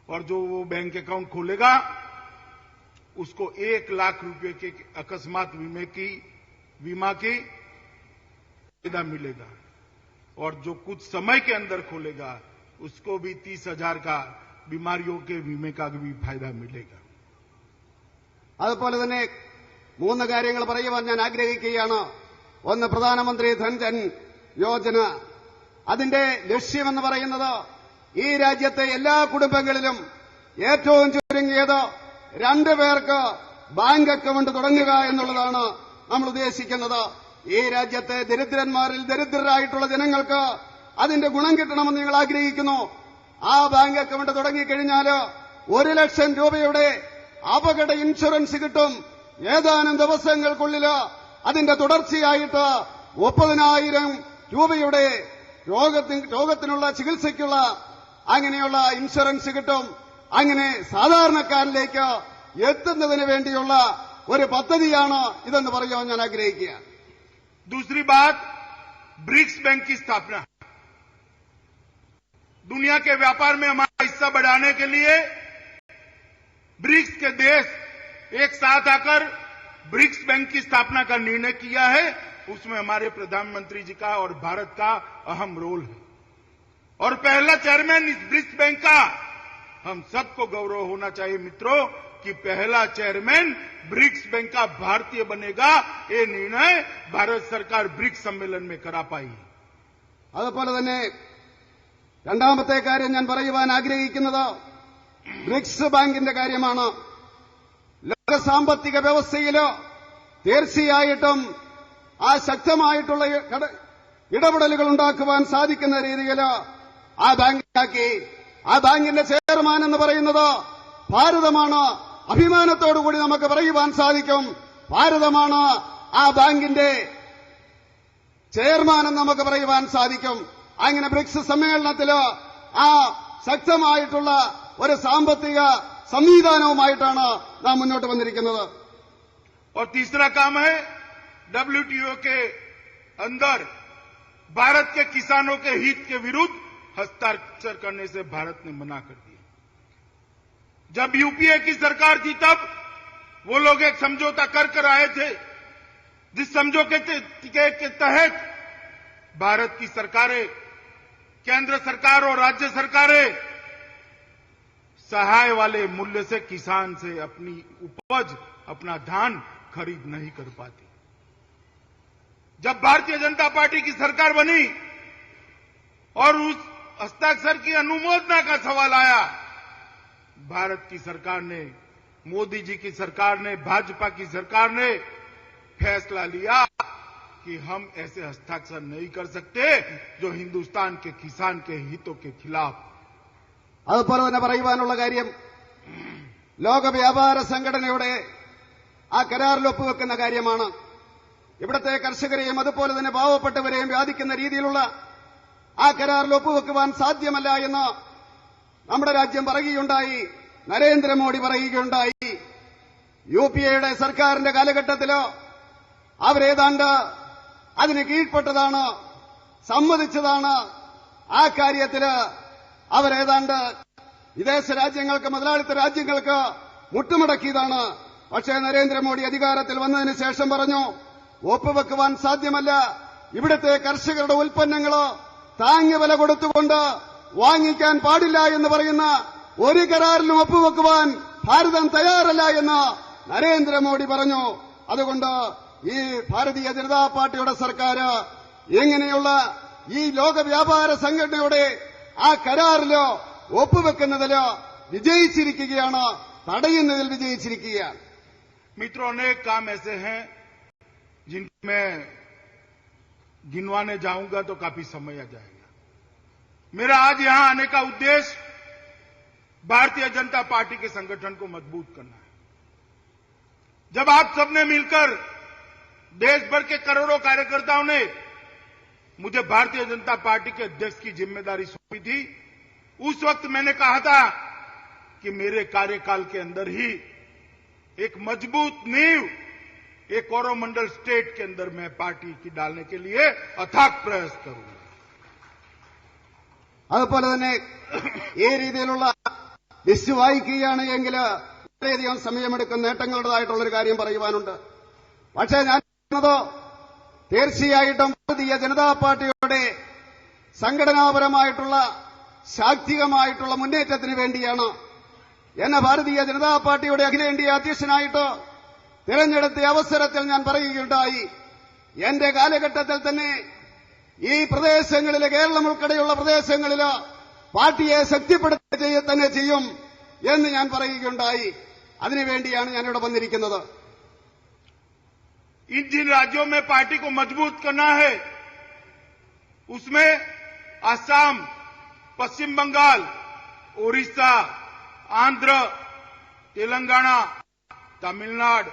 और जो वो बैंक अकाउंट खोलेगा, उसको 1 लाख रुपए के अकस्मात बीमा की फायदा मिलेगा। और जो कुछ समय के अंदर खोलेगा, उसको भी 30,000 का बीमारियों के बीमे का भी फायदा मिलेगा। അതുപോലെ തന്നെ 3 കാര്യങ്ങൾ പറയുവാൻ ഞാൻ ആഗ്രഹിക്കുകയാണ്. ഒന്ന്, പ്രധാനമന്ത്രി ധൻ യോജന. അതിന്റെ ലക്ഷ്യമെന്ന് പറയുന്നത് ഈ രാജ്യത്തെ എല്ലാ കുടുംബങ്ങളിലും ഏറ്റവും ചുരുങ്ങിയത് 2 പേർക്ക് ബാങ്ക് അക്കൌണ്ട് തുടങ്ങുക എന്നുള്ളതാണ് നമ്മൾ ഉദ്ദേശിക്കുന്നത്. ഈ രാജ്യത്തെ ദരിദ്രന്മാരിൽ ദരിദ്രരായിട്ടുള്ള ജനങ്ങൾക്ക് അതിന്റെ ഗുണം കിട്ടണമെന്ന് നിങ്ങൾ ആഗ്രഹിക്കുന്നു. ആ ബാങ്ക് അക്കൌണ്ട് തുടങ്ങിക്കഴിഞ്ഞാൽ 1 ലക്ഷം രൂപയുടെ അപകട ഇൻഷുറൻസ് കിട്ടും. ഏതാനും ദിവസങ്ങൾക്കുള്ളിൽ അതിന്റെ തുടർച്ചയായിട്ട് 30,000 രൂപയുടെ രോഗത്തിനുള്ള ചികിത്സയ്ക്കുള്ള അങ്ങനെയുള്ള ഇൻഷുറൻസ് കിട്ടും. അങ്ങനെ സാധാരണക്കാരിലേക്ക് എത്തുന്നതിന് വേണ്ടിയുള്ള ഒരു പദ്ധതിയാണ് ഇതെന്ന് പറയാൻ ഞാൻ ആഗ്രഹിക്കുകയാണ്. दूसरी बात, ब्रिक्स बैंक की स्थापना। दुनिया के व्यापार में हमारा हिस्सा बढ़ाने के लिए ब्रिक्स के देश एक साथ आकर ब्रिक्स बैंक की स्थापना का निर्णय किया है। उसमें हमारे प्रधानमंत्री जी का और भारत का अहम रोल है। और पहला चेयरमैन इस ब्रिक्स बैंक का हम सबको गौरव होना चाहिए मित्रों कि पहला चेयरमैन ब्रिक्स बैंक का भारतीय बनेगा। ये निर्णय भारत सरकार ब्रिक्स सम्मेलन में करा पाई। അതുപോലെ തന്നെ രണ്ടാമത്തെ കാര്യം ഞാൻ പറയുവാൻ ആഗ്രഹിക്കുന്നത് ബ്രിക്സ് ബാങ്കിന്റെ കാര്യമാണ്. ലോക സാമ്പത്തിക വ്യവസ്ഥയിൽ തീർച്ചയായിട്ടും ആ ശക്തമായിട്ടുള്ള ഇടപെടലുകൾ ഉണ്ടാക്കുവാൻ സാധിക്കുന്ന രീതിയിൽ ആ ബാങ്കിലാക്കി. ആ ബാങ്കിന്റെ ചെയർമാൻ എന്ന് പറയുന്നത് ഭാരതമാണ്. അഭിമാനത്തോടുകൂടി നമുക്ക് പറയുവാൻ സാധിക്കും, ഭാരതമാണ് ആ ബാങ്കിന്റെ ചെയർമാനെന്ന് നമുക്ക് പറയുവാൻ സാധിക്കും. അങ്ങനെ ബ്രിക്സ് സമ്മേളനത്തില് ആ ശക്തമായിട്ടുള്ള ഒരു സാമ്പത്തിക സംവിധാനവുമായിട്ടാണ് നാം മുന്നോട്ട് വന്നിരിക്കുന്നത്. और तीसरा काम है WTO के अंदर भारत के किसानों के हित के विरुद्ध हस्ताक्षर करने से भारत ने मना कर दिया। जब यूपीए की सरकार थी तब वो लोग एक समझौता कर आए थे, जिस समझौते के तहत भारत की सरकारें, केंद्र सरकार और राज्य सरकारें सहाय वाले मूल्य से किसान से अपनी उपज, अपना धान खरीद नहीं कर पाती। जब भारतीय जनता पार्टी की सरकार बनी और उस हस्ताक्षर की अनुमोदना का सवाल आया, भारत की सरकार ने, मोदी जी की सरकार ने, भाजपा की सरकार ने फैसला लिया कि हम ऐसे हस्ताक्षर नहीं कर सकते जो हिंदुस्तान के किसान के हितों के खिलाफ। അതുപോലെ തന്നെ പറയുവാനുള്ള കാര്യം, ലോക വ്യാപാര സംഘടനയുടെ ആ കരാറിൽ ഒപ്പുവെക്കുന്ന കാര്യമാണ്. ഇവിടുത്തെ കർഷകരെയും അതുപോലെ തന്നെ പാവപ്പെട്ടവരെയും ബാധിക്കുന്ന രീതിയിലുള്ള ആ കരാറിൽ ഒപ്പുവെക്കുവാൻ സാധ്യമല്ല എന്ന് നമ്മുടെ രാജ്യം പറയുകയുണ്ടായി, നരേന്ദ്രമോദി പറയുകയുണ്ടായി. യുപിഎയുടെ സർക്കാരിന്റെ കാലഘട്ടത്തിലോ അവരേതാണ്ട് അതിന് കീഴ്പ്പെട്ടതാണ്, സമ്മതിച്ചതാണ്. ആ കാര്യത്തില് അവരേതാണ്ട് വിദേശ രാജ്യങ്ങൾക്ക്, മുതലാളിത്ത രാജ്യങ്ങൾക്ക് മുട്ടുമടക്കിയതാണ്. പക്ഷേ നരേന്ദ്രമോദി അധികാരത്തിൽ വന്നതിന് ശേഷം പറഞ്ഞു, ഒപ്പുവെക്കുവാൻ സാധ്യമല്ല. ഇവിടുത്തെ കർഷകരുടെ ഉൽപ്പന്നങ്ങള് താങ്ങുവില കൊടുത്തുകൊണ്ട് വാങ്ങിക്കാൻ പാടില്ല എന്ന് പറയുന്ന ഒരു കരാറിലും ഒപ്പുവെക്കുവാൻ ഭാരതം തയ്യാറല്ല എന്ന് നരേന്ദ്രമോദി പറഞ്ഞു. അതുകൊണ്ട് ഈ ഭാരതീയ ജനതാ പാർട്ടിയുടെ സർക്കാർ എങ്ങനെയുള്ള ഈ ലോക വ്യാപാര സംഘടനയുടെ ആ കരാറിലോ ഒപ്പുവെക്കുന്നതിലോ വിജയിച്ചിരിക്കുകയാണ്, തടയുന്നതിൽ വിജയിച്ചിരിക്കുകയാണ്. मित्रों, अनेक काम ऐसे हैं जिनमें मैं गिनवाने जाऊंगा तो काफी समय आ जाएगा। मेरा आज यहां आने का उद्देश्य भारतीय जनता पार्टी के संगठन को मजबूत करना है। जब आप सबने मिलकर, देश भर के करोड़ों कार्यकर्ताओं ने मुझे भारतीय जनता पार्टी के अध्यक्ष की जिम्मेदारी सौंपी थी, उस वक्त मैंने कहा था कि मेरे कार्यकाल के अंदर ही एक मजबूत नींव, एक कोरोमंडल स्टेट के अंदर मैं पार्टी की डालने के लिए अथाक प्रयास करूंगा। അതുപോലെ തന്നെ ഈ രീതിയിലുള്ള ലിസ്റ്റ് വായിക്കുകയാണ് എങ്കിൽ വളരെയധികം സമയമെടുക്കുന്ന നേട്ടങ്ങളുടേതായിട്ടുള്ളൊരു കാര്യം പറയുവാനുണ്ട്. പക്ഷേ ഞാൻ പറയുന്നത് തീർച്ചയായിട്ടും ഭാരതീയ ജനതാ പാർട്ടിയുടെ സംഘടനാപരമായിട്ടുള്ള ശാക്തികമായിട്ടുള്ള മുന്നേറ്റത്തിന് വേണ്ടിയാണ്. എന്നെ ഭാരതീയ ജനതാ പാർട്ടിയുടെ അഖിലേന്ത്യാ അധ്യക്ഷനായിട്ട് തിരഞ്ഞെടുത്ത അവസരത്തിൽ ഞാൻ പറയുകയുണ്ടായി, എന്റെ കാലഘട്ടത്തിൽ തന്നെ ഈ പ്രദേശങ്ങളിലെ, കേരളം ഉൾപ്പെടെയുള്ള പ്രദേശങ്ങളിൽ പാർട്ടിയെ ശക്തിപ്പെടുത്തുക തന്നെ ചെയ്യും എന്ന് ഞാൻ പറയുകയുണ്ടായി. അതിനുവേണ്ടിയാണ് ഞാനിവിടെ വന്നിരിക്കുന്നത്. इन जिन राज्यों में पार्टी को मजबूत करना है उसमें असम, पश्चिम बंगाल, ओडिशा, आंध्र, तेलंगाना, तमिलनाडु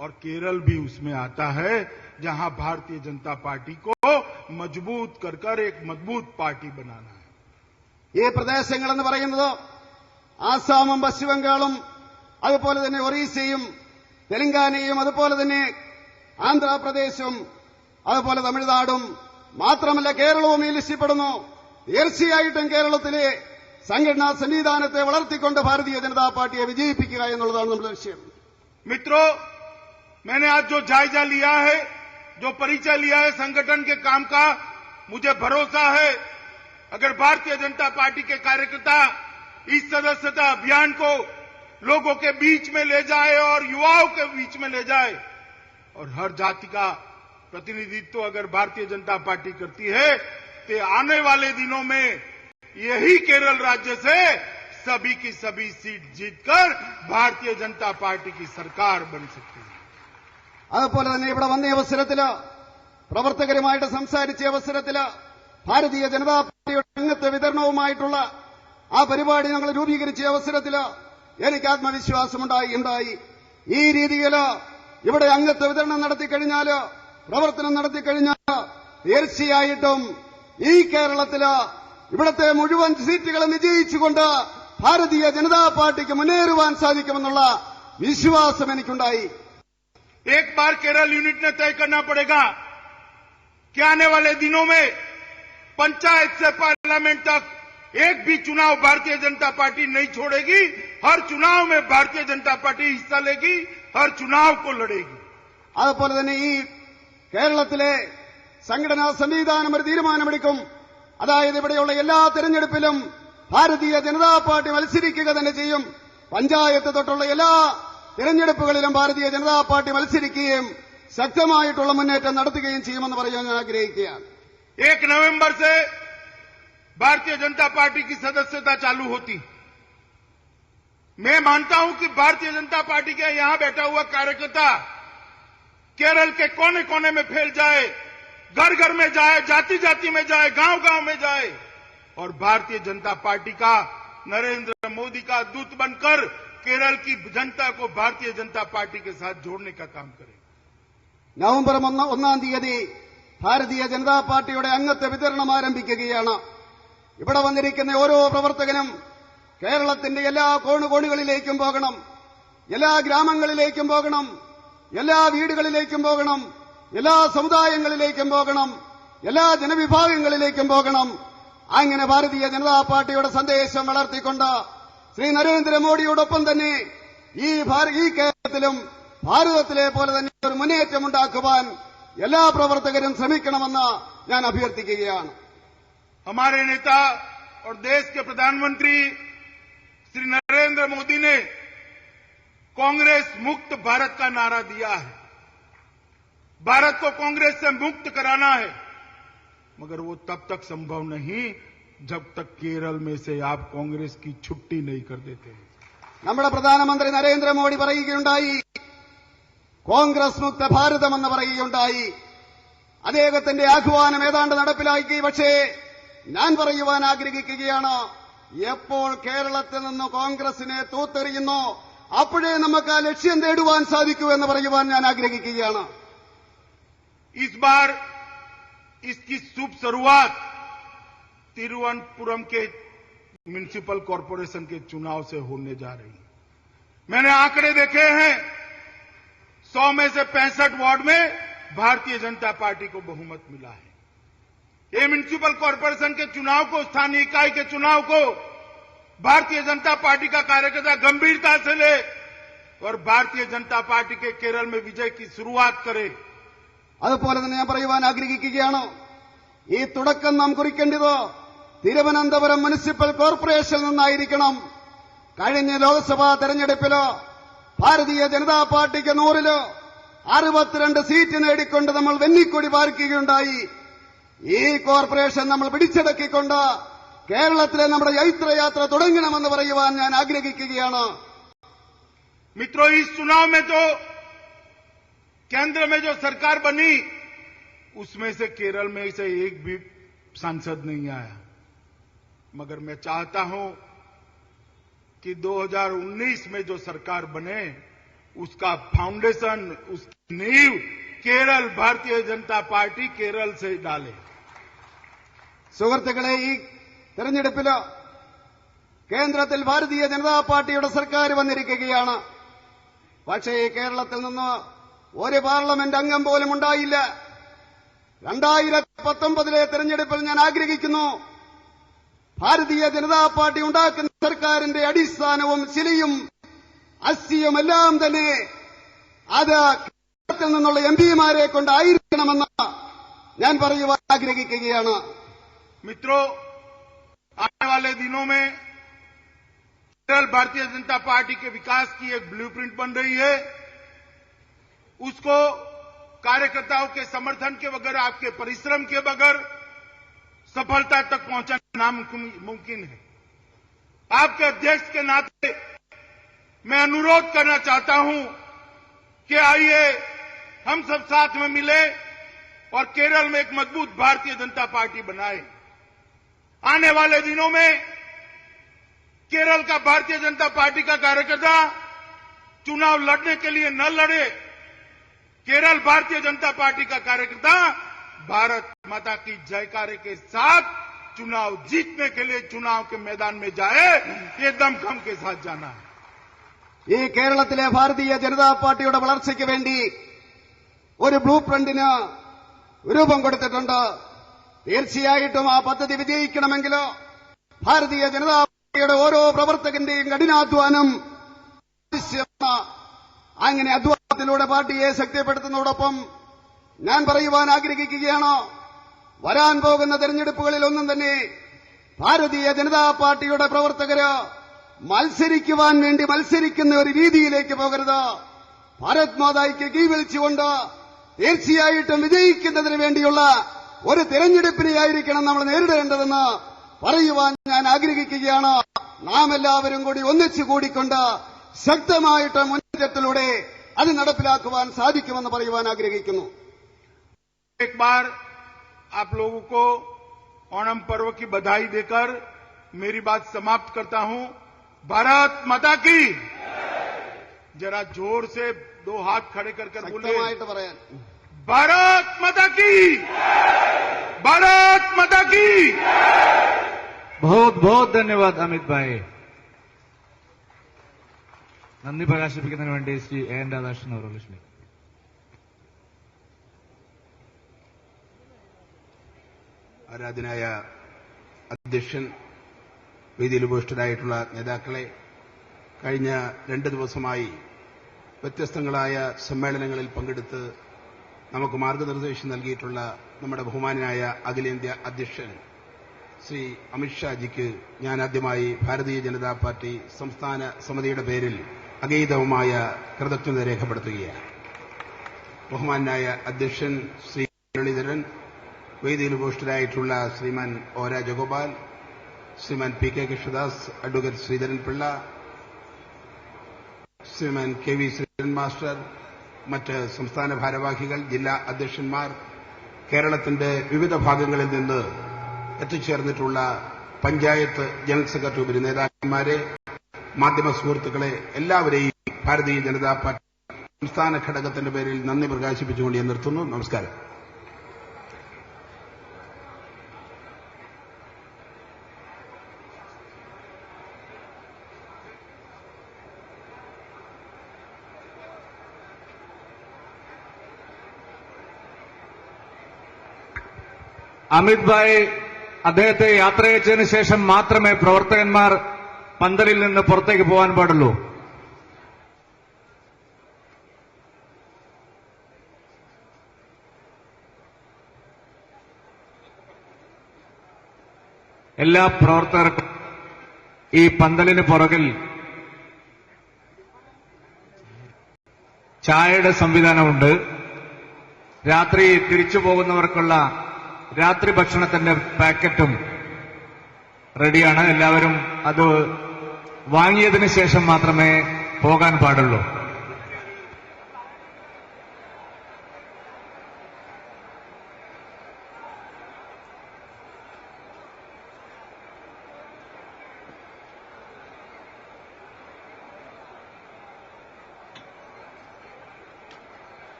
और केरल भी उसमें आता है, जहां भारतीय जनता पार्टी को मजबूत कर एक मजबूत पार्टी बनाना है. ഈ പ്രദേശങ്ങളെന്ന് പറയുന്നത് ആസാമും പശ്ചിമ ബംഗാളും അതുപോലെ തന്നെ ഒറീസയും തെലങ്കാനയും അതുപോലെ തന്നെ ആന്ധ്രാപ്രദേശും അതുപോലെ തമിഴ്നാടും മാത്രമല്ല കേരളവും ഈ ലിസ്റ്റിൽപ്പെടുന്നു. തീർച്ചയായിട്ടും കേരളത്തിലെ സംഘടനാ സംവിധാനത്തെ വളർത്തിക്കൊണ്ട് ഭാരതീയ ജനതാ പാർട്ടിയെ വിജയിപ്പിക്കുക എന്നുള്ളതാണ് നമ്മുടെ ലക്ഷ്യം. मित्रों, मैंने आज जो जायजा लिया है, जो परिचय लिया है संगठन के काम का, मुझे भरोसा है अगर भारतीय जनता पार्टी के कार्यकर्ता इस सदस्यता अभियान को लोगों के बीच में ले जाए और युवाओं के बीच में ले जाए और हर जाति का प्रतिनिधित्व अगर भारतीय जनता पार्टी करती है तो आने वाले दिनों में यही केरल राज्य से सभी की सभी सीट जीतकर भारतीय जनता पार्टी की सरकार बन सकती है. അതുപോലെ തന്നെ ഇവിടെ വന്ന അവസരത്തില്, പ്രവർത്തകരുമായിട്ട് സംസാരിച്ച അവസരത്തില്, ഭാരതീയ ജനതാ പാർട്ടിയുടെ അംഗത്വ വിതരണവുമായിട്ടുള്ള ആ പരിപാടി ഞങ്ങൾ രൂപീകരിച്ച അവസരത്തില് എനിക്ക് ആത്മവിശ്വാസമുണ്ടായി. ഈ രീതിയിൽ ഇവിടെ അംഗത്വ വിതരണം നടത്തിക്കഴിഞ്ഞാല്, പ്രവർത്തനം നടത്തിക്കഴിഞ്ഞാൽ തീർച്ചയായിട്ടും ഈ കേരളത്തില് ഇവിടത്തെ മുഴുവൻ സീറ്റുകളും വിജയിച്ചുകൊണ്ട് ഭാരതീയ ജനതാ പാർട്ടിക്ക് മുന്നേറുവാൻ സാധിക്കുമെന്നുള്ള വിശ്വാസം എനിക്കുണ്ടായി. एक बार केरल यूनिट ने तय करना पड़ेगा कि आने वाले दिनों में पंचायत से पार्लियामेंट तक एक भी चुनाव भारतीय जनता पार्टी नहीं छोड़ेगी. हर चुनाव में भारतीय जनता पार्टी हिस्सा लेगी, हर चुनाव को लड़ेगी. അതുപോലെ തന്നെ ഈ കേരളത്തിലെ സംഘടനാ സംവിധാനം ഒരു തീരുമാനമെടുക്കും. അതായത് ഇവിടെയുള്ള എല്ലാ തെരഞ്ഞെടുപ്പിലും ഭാരതീയ ജനതാ പാർട്ടി മത്സരിക്കുക തന്നെ ചെയ്യും. പഞ്ചായത്ത് തൊട്ടുള്ള എല്ലാ തെരഞ്ഞെടുപ്പുകളിലും ഭാരതീയ ജനതാ പാർട്ടി മത്സരിക്കുകയും ശക്തമായിട്ടുള്ള മുന്നേറ്റം നടത്തുകയും ചെയ്യുമെന്ന് പറയാൻ ഞാൻ ആഗ്രഹിക്കുകയാണ്. 1 नवंबर से भारतीय जनता पार्टी की सदस्यता चालू होती. मैं मानता हूं कि भारतीय जनता पार्टी के यहां बैठा हुआ कार्यकर्ता केरल के कोने कोने में फैल जाए, घर घर में जाए, जाति जाति में जाए, गांव गांव में जाए और भारतीय जनता पार्टी का, नरेंद्र मोदी का दूत बनकर केरल की जनता को भारतीय जनता पार्टी के साथ जोड़ने का काम करे. നവംബർ 1 തീയതി ഭാരതീയ ജനതാ പാർട്ടിയുടെ അംഗത്വ വിതരണം ആരംഭിക്കുകയാണ്. ഇവിടെ വന്നിരിക്കുന്ന ഓരോ പ്രവർത്തകനും കേരളത്തിന്റെ എല്ലാ കോണുകോണുകളിലേക്കും പോകണം, എല്ലാ ഗ്രാമങ്ങളിലേക്കും പോകണം, എല്ലാ വീടുകളിലേക്കും പോകണം, എല്ലാ സമുദായങ്ങളിലേക്കും പോകണം, എല്ലാ ജനവിഭാഗങ്ങളിലേക്കും പോകണം. അങ്ങനെ ഭാരതീയ ജനതാ പാർട്ടിയുടെ സന്ദേശം വളർത്തിക്കൊണ്ട് ശ്രീ നരേന്ദ്രമോദിയോടൊപ്പം തന്നെ ഈ കേരളത്തിലും ഭാരതത്തിലെ പോലെ തന്നെ ഒരു മുന്നേറ്റമുണ്ടാക്കുവാൻ എല്ലാ പ്രവർത്തകരും ശ്രമിക്കണമെന്ന് ഞാൻ അഭ്യർത്ഥിക്കുകയാണ്. हमारे नेता और देश के प्रधानमंत्री श्री नरेंद्र मोदी ने कांग्रेस मुक्त भारत का नारा दिया है. भारत को कांग्रेस से मुक्त कराना है, मगर वो तब तक संभव नहीं जब तक केरल में से आप कांग्रेस की छुट्टी नहीं कर देते. നമ്മുടെ പ്രധാനമന്ത്രി നരേന്ദ്രമോദി പറയുകയുണ്ടായി, കോൺഗ്രസ് മുക്ത ഭാരതമെന്ന് പറയുകയുണ്ടായി. അദ്ദേഹത്തിന്റെ ആഹ്വാനം ഏതാണ്ട് നടപ്പിലാക്കി. പക്ഷേ ഞാൻ പറയുവാൻ ആഗ്രഹിക്കുകയാണ്, എപ്പോൾ കേരളത്തിൽ നിന്ന് കോൺഗ്രസിനെ തൂത്തെറിയുന്നോ അപ്പോഴേ നമുക്ക് ആ ലക്ഷ്യം നേടുവാൻ സാധിക്കൂ എന്ന് പറയുവാൻ ഞാൻ ആഗ്രഹിക്കുകയാണ്. इस बार इसकी शुभ शुरुआत तिरुवनंतपुरम के म्युनिसिपल कॉरपोरेशन के चुनाव से होने जा रही है. मैंने आंकड़े देखे हैं, 100 में से 65 वार्ड में भारतीय जनता पार्टी को बहुमत मिला है. ये म्युनिसिपल कॉरपोरेशन के चुनाव को, स्थानीय इकाई के चुनाव को भारतीय जनता पार्टी का कार्यकर्ता गंभीरता से ले और भारतीय जनता पार्टी के केरल में विजय की शुरुआत करे. അതുപോലെ തന്നെ ഞാൻ പറയുവാൻ ആഗ്രഹിക്കുകയാണ്, ഈ തുടക്കം നാം കുറിക്കേണ്ടത് തിരുവനന്തപുരം മുനിസിപ്പൽ കോർപ്പറേഷനിൽ നിന്നായിരിക്കണം. കഴിഞ്ഞ ലോക്സഭാ തെരഞ്ഞെടുപ്പില് ഭാരതീയ ജനതാ പാർട്ടിക്ക് 100-ല് 62 സീറ്റ് നേടിക്കൊണ്ട് നമ്മൾ വെന്നിക്കൊടി പാറിക്കുകയുണ്ടായി. ഈ കോർപ്പറേഷൻ നമ്മൾ പിടിച്ചടക്കിക്കൊണ്ട് കേരളത്തിലെ നമ്മുടെ യാത്ര തുടങ്ങണമെന്ന് പറയുവാൻ ഞാൻ ആഗ്രഹിക്കുകയാണ്. मित्रों, इस चुनाव में तो केंद्र में जो सरकार बनी उसमें से केरल में से एक भी सांसद नहीं आया, मगर मैं चाहता हूं कि 2019 में जो सरकार बने उसका फाउंडेशन, उसकी नींव केरल भारतीय जनता पार्टी केरल से डाले. സുഹൃത്തുക്കളെ, ഈ തെരഞ്ഞെടുപ്പില് കേന്ദ്രത്തിൽ ഭാരതീയ ജനതാ പാർട്ടിയുടെ സർക്കാർ വന്നിരിക്കുകയാണ്. പക്ഷേ കേരളത്തിൽ നിന്ന് ഒരു പാർലമെന്റ് അംഗം പോലും ഉണ്ടായില്ല. 2019 തെരഞ്ഞെടുപ്പിൽ ഞാൻ ആഗ്രഹിക്കുന്നു, ഭാരതീയ ജനതാ പാർട്ടി ഉണ്ടാക്കുന്ന സർക്കാരിന്റെ അടിസ്ഥാനവും ശിലയും അസ്ഥിയും എല്ലാം തന്നെ അത് കേരളത്തിൽ നിന്നുള്ള എംപിമാരെ കൊണ്ടായിരിക്കണമെന്ന് ഞാൻ പറയുവാൻ ആഗ്രഹിക്കുകയാണ്. मित्रों, आने वाले दिनों में केरल भारतीय जनता पार्टी के विकास की एक ब्लूप्रिंट बन रही है. उसको कार्यकर्ताओं के समर्थन के बगैर, आपके परिश्रम के बगैर सफलता तक पहुंचाना नामुमकिन है. आपके अध्यक्ष के नाते मैं अनुरोध करना चाहता हूं कि आइए हम सब साथ में मिले और केरल में एक मजबूत भारतीय जनता पार्टी बनाए. आने वाले दिनों में केरल का भारतीय जनता पार्टी का कार्यकर्ता चुनाव लड़ने के लिए न लड़े। केरल भारतीय जनता पार्टी का कार्यकर्ता भारत माता की जयकारे के साथ चुनाव जीतने के लिए चुनाव के मैदान में जाए, ये दमखम के साथ जाना है। ഈ കേരളത്തിലെ ഭാരതീയ ജനതാ പാർട്ടിയുടെ വളർച്ചയ്ക്ക് വേണ്ടി ഒരു ബ്ലൂ പ്രിന്റിന് രൂപം കൊടുത്തിട്ടുണ്ട്. തീർച്ചയായിട്ടും ആ പദ്ധതി വിജയിക്കണമെങ്കിൽ ഭാരതീയ ജനതാ പാർട്ടിയുടെ ഓരോ പ്രവർത്തകന്റെയും കഠിനാധ്വാനം ആവശ്യമാണ്. അങ്ങനെ അധ്വാനത്തിലൂടെ പാർട്ടിയെ ശക്തിപ്പെടുത്തുന്നതോടൊപ്പം ഞാൻ പറയുവാൻ ആഗ്രഹിക്കുകയാണ്, വരാൻ പോകുന്ന തെരഞ്ഞെടുപ്പുകളിൽ ഒന്നും തന്നെ ഭാരതീയ ജനതാ പാർട്ടിയുടെ പ്രവർത്തകര് മത്സരിക്കുവാൻ വേണ്ടി മത്സരിക്കുന്ന ഒരു രീതിയിലേക്ക് പോകരുത്. ഭാരത് മാതായ്ക്ക് കീഴ്വലിച്ചുകൊണ്ട് തീർച്ചയായിട്ടും വിജയിക്കുന്നതിന് വേണ്ടിയുള്ള ഒരു തെരഞ്ഞെടുപ്പിനെയായിരിക്കണം നമ്മൾ നേരിടേണ്ടതെന്ന് പറയുവാൻ ഞാൻ ആഗ്രഹിക്കുകയാണ്. നാം എല്ലാവരും കൂടി ഒന്നിച്ചു കൂടിക്കൊണ്ട് ശക്തമായിട്ട് മുന്നേറ്റത്തിലൂടെ അത് നടപ്പിലാക്കുവാൻ സാധിക്കുമെന്ന് പറയുവാൻ ആഗ്രഹിക്കുന്നു. एक बार आप लोगों को ओणम पर्व की बधाई देकर मेरी बात समाप्त करता हूं। भारत माता की। जरा जोर से दो हाथ खड़े कर बोले, ശക്തമായിട്ട് പറയാൻ. भारत माता की, भारत माता की। बहुत बहुत धन्यवाद अमित भाई. നന്ദി പ്രകാശിപ്പിക്കുന്നതിന് വേണ്ടി ശ്രീ എ എൻ രാധാകൃഷ്ണൻ അവർ ലക്ഷ്മി. ആരാധനായ അധ്യക്ഷൻ, വേദിയിൽ ഉപവിഷ്ടരായിട്ടുള്ള നേതാക്കളെ, കഴിഞ്ഞ 2 ദിവസമായി വ്യത്യസ്തങ്ങളായ സമ്മേളനങ്ങളിൽ പങ്കെടുത്ത് നമുക്ക് മാർഗനിർദ്ദേശം നൽകിയിട്ടുള്ള നമ്മുടെ ബഹുമാനായ അഖിലേന്ത്യാ അധ്യക്ഷൻ ശ്രീ അമിത്ഷാജിക്ക് ഞാൻ ആദ്യമായി ഭാരതീയ ജനതാ പാർട്ടി സംസ്ഥാന സമിതിയുടെ പേരിൽ അഗൈതവുമായ കൃതജ്ഞത രേഖപ്പെടുത്തുകയാണ്. ബഹുമാനായ അധ്യക്ഷൻ ശ്രീ മുരളീധരൻ, വേദിയിൽ ഉപവിഷ്ടരായിട്ടുള്ള Sriman O Rajagopal, Sriman P K Krishnadas, advocate Sreedharan Pillai, Sriman K V Sreedharan master, മറ്റ് സംസ്ഥാന ഭാരവാഹികൾ, ജില്ലാ അധ്യക്ഷന്മാർ, കേരളത്തിന്റെ വിവിധ ഭാഗങ്ങളിൽ നിന്ന് എത്തിച്ചേർന്നിട്ടുള്ള പഞ്ചായത്ത് ജനറൽ സെക്രട്ടറി ഉപരി നേതാക്കന്മാരെ, മാധ്യമ സുഹൃത്തുക്കളെ, എല്ലാവരെയും ഭാരതീയ ജനതാ പാർട്ടി സംസ്ഥാന ഘടകത്തിന്റെ പേരിൽ നന്ദി പ്രകാശിപ്പിച്ചുകൊണ്ട് ഞാൻ നിർത്തുന്നു. നമസ്കാരം. അമിത് ഭായ് അദ്ദേഹത്തെ യാത്രയച്ചതിന് ശേഷം മാത്രമേ പ്രവർത്തകന്മാർ പന്തലിൽ നിന്ന് പുറത്തേക്ക് പോകാൻ പാടുള്ളൂ. എല്ലാ പ്രവർത്തകർക്കും ഈ പന്തലിന് പുറകിൽ ചായയുടെ സംവിധാനമുണ്ട്. രാത്രി തിരിച്ചു പോകുന്നവർക്കുള്ള രാത്രി ഭക്ഷണത്തിന്റെ പാക്കറ്റും റെഡിയാണ്. എല്ലാവരും അത് വാങ്ങിയതിനു ശേഷം മാത്രമേ പോകാൻ പാടുള്ളൂ.